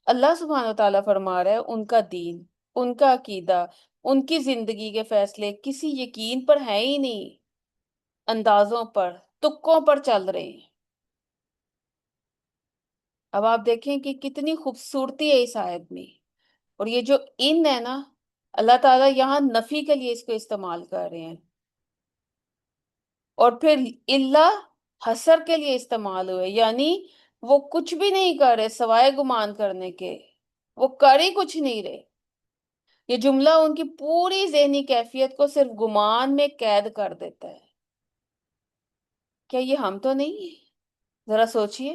اللہ سبحانہ وتعالیٰ فرما رہا ہے ان کا دین، ان کا عقیدہ، ان کی زندگی کے فیصلے کسی یقین پر ہے ہی نہیں، اندازوں پر، تکوں پر چل رہے ہیں۔ اب آپ دیکھیں کہ کتنی خوبصورتی ہے اس آیت میں، اور یہ جو ان ہے نا، اللہ تعالیٰ یہاں نفی کے لیے اس کو استعمال کر رہے ہیں، اور پھر اللہ حسر کے لیے استعمال ہوئے، یعنی وہ کچھ بھی نہیں کر رہے سوائے گمان کرنے کے، وہ کر ہی کچھ نہیں رہے۔ یہ جملہ ان کی پوری ذہنی کیفیت کو صرف گمان میں قید کر دیتا ہے۔ کیا یہ ہم تو نہیں ہیں؟ ذرا سوچئے،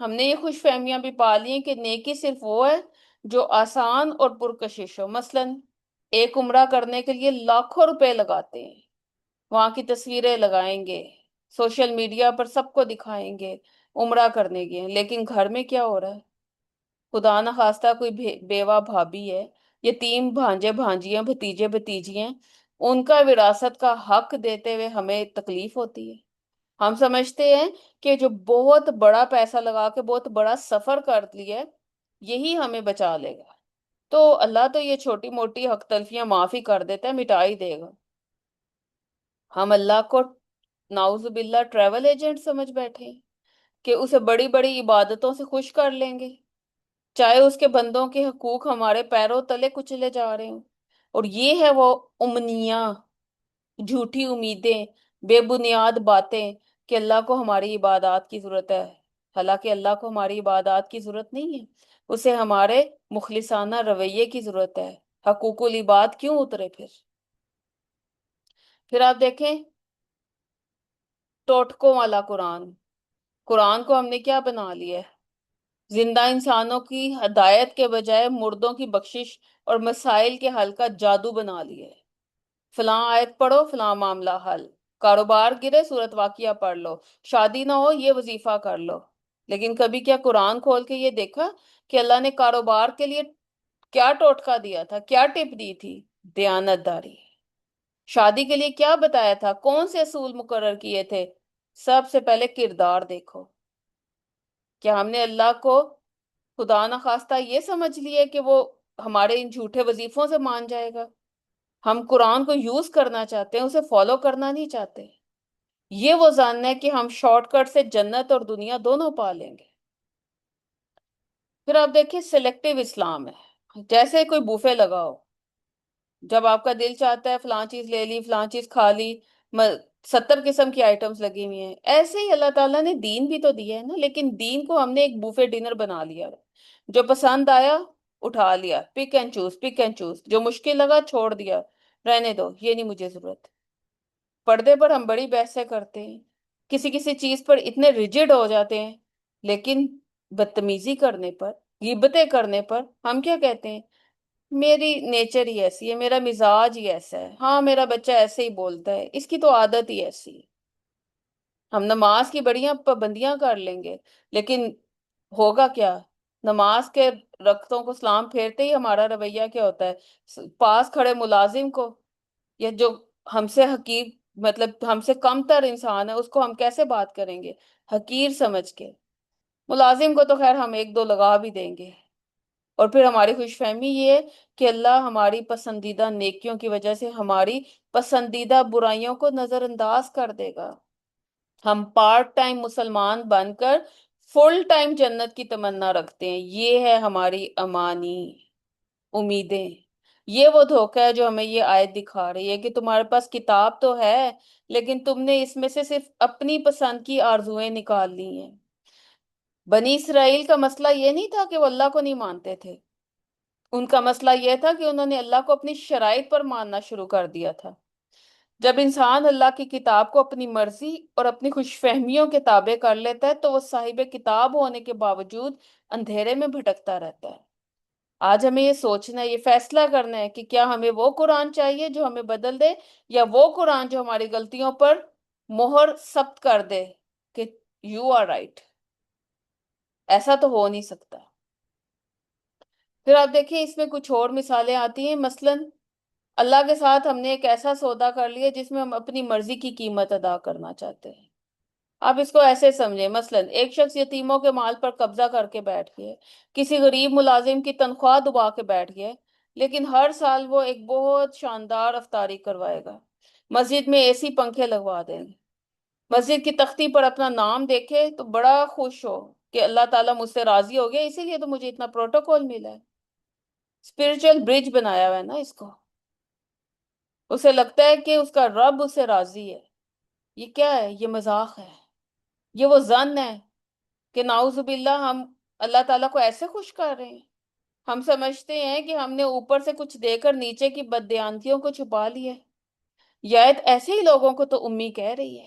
ہم نے یہ خوش فہمیاں بھی پا لی ہیں کہ نیکی صرف وہ ہے جو آسان اور پرکشش ہو۔ مثلاً ایک عمرہ کرنے کے لیے لاکھوں روپے لگاتے ہیں، وہاں کی تصویریں لگائیں گے، سوشل میڈیا پر سب کو دکھائیں گے عمرہ کرنے گئے ہیں، لیکن گھر میں کیا ہو رہا ہے؟ خدا نہ خواستہ کوئی بیوہ بھابھی ہے، یتیم بھانجے بھانجیاں بھتیجے بھتیجیاں، ان کا وراثت کا حق دیتے ہوئے ہمیں تکلیف ہوتی ہے۔ ہم سمجھتے ہیں کہ جو بہت بڑا پیسہ لگا کے بہت بڑا سفر کر لیا ہے، یہی ہمیں بچا لے گا، تو اللہ تو یہ چھوٹی موٹی حق تلفیاں معاف ہی کر دیتا ہے، مٹا ہی دے گا۔ ہم اللہ کو نعوذ باللہ ٹریول ایجنٹ سمجھ بیٹھے ہیں کہ اسے بڑی بڑی عبادتوں سے خوش کر لیں گے، چاہے اس کے بندوں کے حقوق ہمارے پیروں تلے کچلے جا رہے ہوں۔ اور یہ ہے وہ امنیاں، جھوٹی امیدیں، بے بنیاد باتیں کہ اللہ کو ہماری عبادات کی ضرورت ہے۔ حالانکہ اللہ کو ہماری عبادات کی ضرورت نہیں ہے، اسے ہمارے مخلصانہ رویے کی ضرورت ہے۔ حقوق العباد کیوں اترے پھر آپ دیکھیں ٹوٹکوں والا قرآن، قرآن کو ہم نے کیا بنا لیا ہے؟ زندہ انسانوں کی ہدایت کے بجائے مردوں کی بخشش اور مسائل کے حل کا جادو بنا لیا ہے۔ فلاں آیت پڑھو فلاں معاملہ حل، کاروبار گرے سورت واقعہ پڑھ لو، شادی نہ ہو یہ وظیفہ کر لو۔ لیکن کبھی کیا قرآن کھول کے یہ دیکھا کہ اللہ نے کاروبار کے لیے کیا ٹوٹکا دیا تھا، کیا ٹپ دی تھی؟ دیانت داری۔ شادی کے لیے کیا بتایا تھا، کون سے اصول مقرر کیے تھے؟ سب سے پہلے کردار دیکھو۔ کیا ہم نے اللہ کو خدا نہ خواستہ یہ سمجھ لیا کہ وہ ہمارے ان جھوٹے وظیفوں سے مان جائے گا؟ ہم قرآن کو یوز کرنا چاہتے ہیں، اسے فالو کرنا نہیں چاہتے۔ یہ وہ ظن ہے کہ ہم شارٹ کٹ سے جنت اور دنیا دونوں پا لیں گے۔ پھر آپ دیکھیں سلیکٹیو اسلام ہے، جیسے کوئی بوفے لگاؤ، جب آپ کا دل چاہتا ہے فلاں چیز لے لی فلاں چیز کھا لی، 70 قسم کی آئٹمس لگی ہوئی ہیں۔ ایسے ہی اللہ تعالیٰ نے دین بھی تو دیا ہے نا، لیکن دین کو ہم نے ایک بوفے ڈنر بنا لیا، جو پسند آیا اٹھا لیا، پک اینڈ چوز، جو مشکل لگا چھوڑ دیا، رہنے دو یہ نہیں مجھے ضرورت۔ پردے پر ہم بڑی بحثیں کرتے ہیں، کسی کسی چیز پر اتنے ریجڈ ہو جاتے ہیں، لیکن بدتمیزی کرنے پر، غیبتیں کرنے پر ہم کیا کہتے ہیں؟ میری نیچر ہی ایسی ہے، میرا مزاج ہی ایسا ہے، ہاں میرا بچہ ایسے ہی بولتا ہے، اس کی تو عادت ہی ایسی ہے۔ ہم نماز کی بڑیاں پابندیاں کر لیں گے، لیکن ہوگا کیا؟ نماز کے رکعتوں کو سلام پھیرتے ہی ہمارا رویہ کیا ہوتا ہے؟ پاس کھڑے ملازم کو، یا جو ہم سے حقیر، مطلب ہم سے کم تر انسان ہے، اس کو ہم کیسے بات کریں گے؟ حقیر سمجھ کے۔ ملازم کو تو خیر ہم ایک دو لگا بھی دیں گے، اور پھر ہماری خوش فہمی یہ ہے کہ اللہ ہماری پسندیدہ نیکیوں کی وجہ سے ہماری پسندیدہ برائیوں کو نظر انداز کر دے گا۔ ہم پارٹ ٹائم مسلمان بن کر فل ٹائم جنت کی تمنا رکھتے ہیں، یہ ہے ہماری امانی امیدیں۔ یہ وہ دھوکہ ہے جو ہمیں یہ آیت دکھا رہی ہے کہ تمہارے پاس کتاب تو ہے، لیکن تم نے اس میں سے صرف اپنی پسند کی آرزویں نکال لی ہیں۔ بنی اسرائیل کا مسئلہ یہ نہیں تھا کہ وہ اللہ کو نہیں مانتے تھے، ان کا مسئلہ یہ تھا کہ انہوں نے اللہ کو اپنی شرائط پر ماننا شروع کر دیا تھا۔ جب انسان اللہ کی کتاب کو اپنی مرضی اور اپنی خوش فہمیوں کے تابع کر لیتا ہے تو وہ صاحب کتاب ہونے کے باوجود اندھیرے میں بھٹکتا رہتا ہے۔ آج ہمیں یہ سوچنا ہے، یہ فیصلہ کرنا ہے کہ کیا ہمیں وہ قرآن چاہیے جو ہمیں بدل دے، یا وہ قرآن جو ہماری غلطیوں پر مہر ثبت کر دے کہ یو آر رائٹ۔ ایسا تو ہو نہیں سکتا۔ پھر آپ دیکھیں اس میں کچھ اور مثالیں آتی ہیں، مثلاً اللہ کے ساتھ ہم نے ایک ایسا سودا کر لیا جس میں ہم اپنی مرضی کی قیمت ادا کرنا چاہتے ہیں۔ آپ اس کو ایسے سمجھیں، مثلاً ایک شخص یتیموں کے مال پر قبضہ کر کے بیٹھ گیا، کسی غریب ملازم کی تنخواہ دبا کے بیٹھ گیا، لیکن ہر سال وہ ایک بہت شاندار افطاری کروائے گا، مسجد میں اے سی پنکھے لگوا دیں گے، مسجد کی تختی پر اپنا نام دیکھے تو بڑا خوش ہو کہ اللہ تعالیٰ مجھ سے راضی ہو گیا، اسی لیے تو مجھے اتنا پروٹوکول ملا ہے۔ اسپرچل برج بنایا ہوا ہے نا اس کو، اسے لگتا ہے کہ اس کا رب اس سے راضی ہے۔ یہ کیا ہے؟ یہ مذاق ہے، یہ وہ ظن ہے کہ نعوذ باللہ ہم اللہ تعالیٰ کو ایسے خوش کر رہے ہیں۔ ہم سمجھتے ہیں کہ ہم نے اوپر سے کچھ دے کر نیچے کی بددیانتیوں کو چھپا لیا ہے۔ یہ آیت ایسے ہی لوگوں کو تو امی کہہ رہی ہے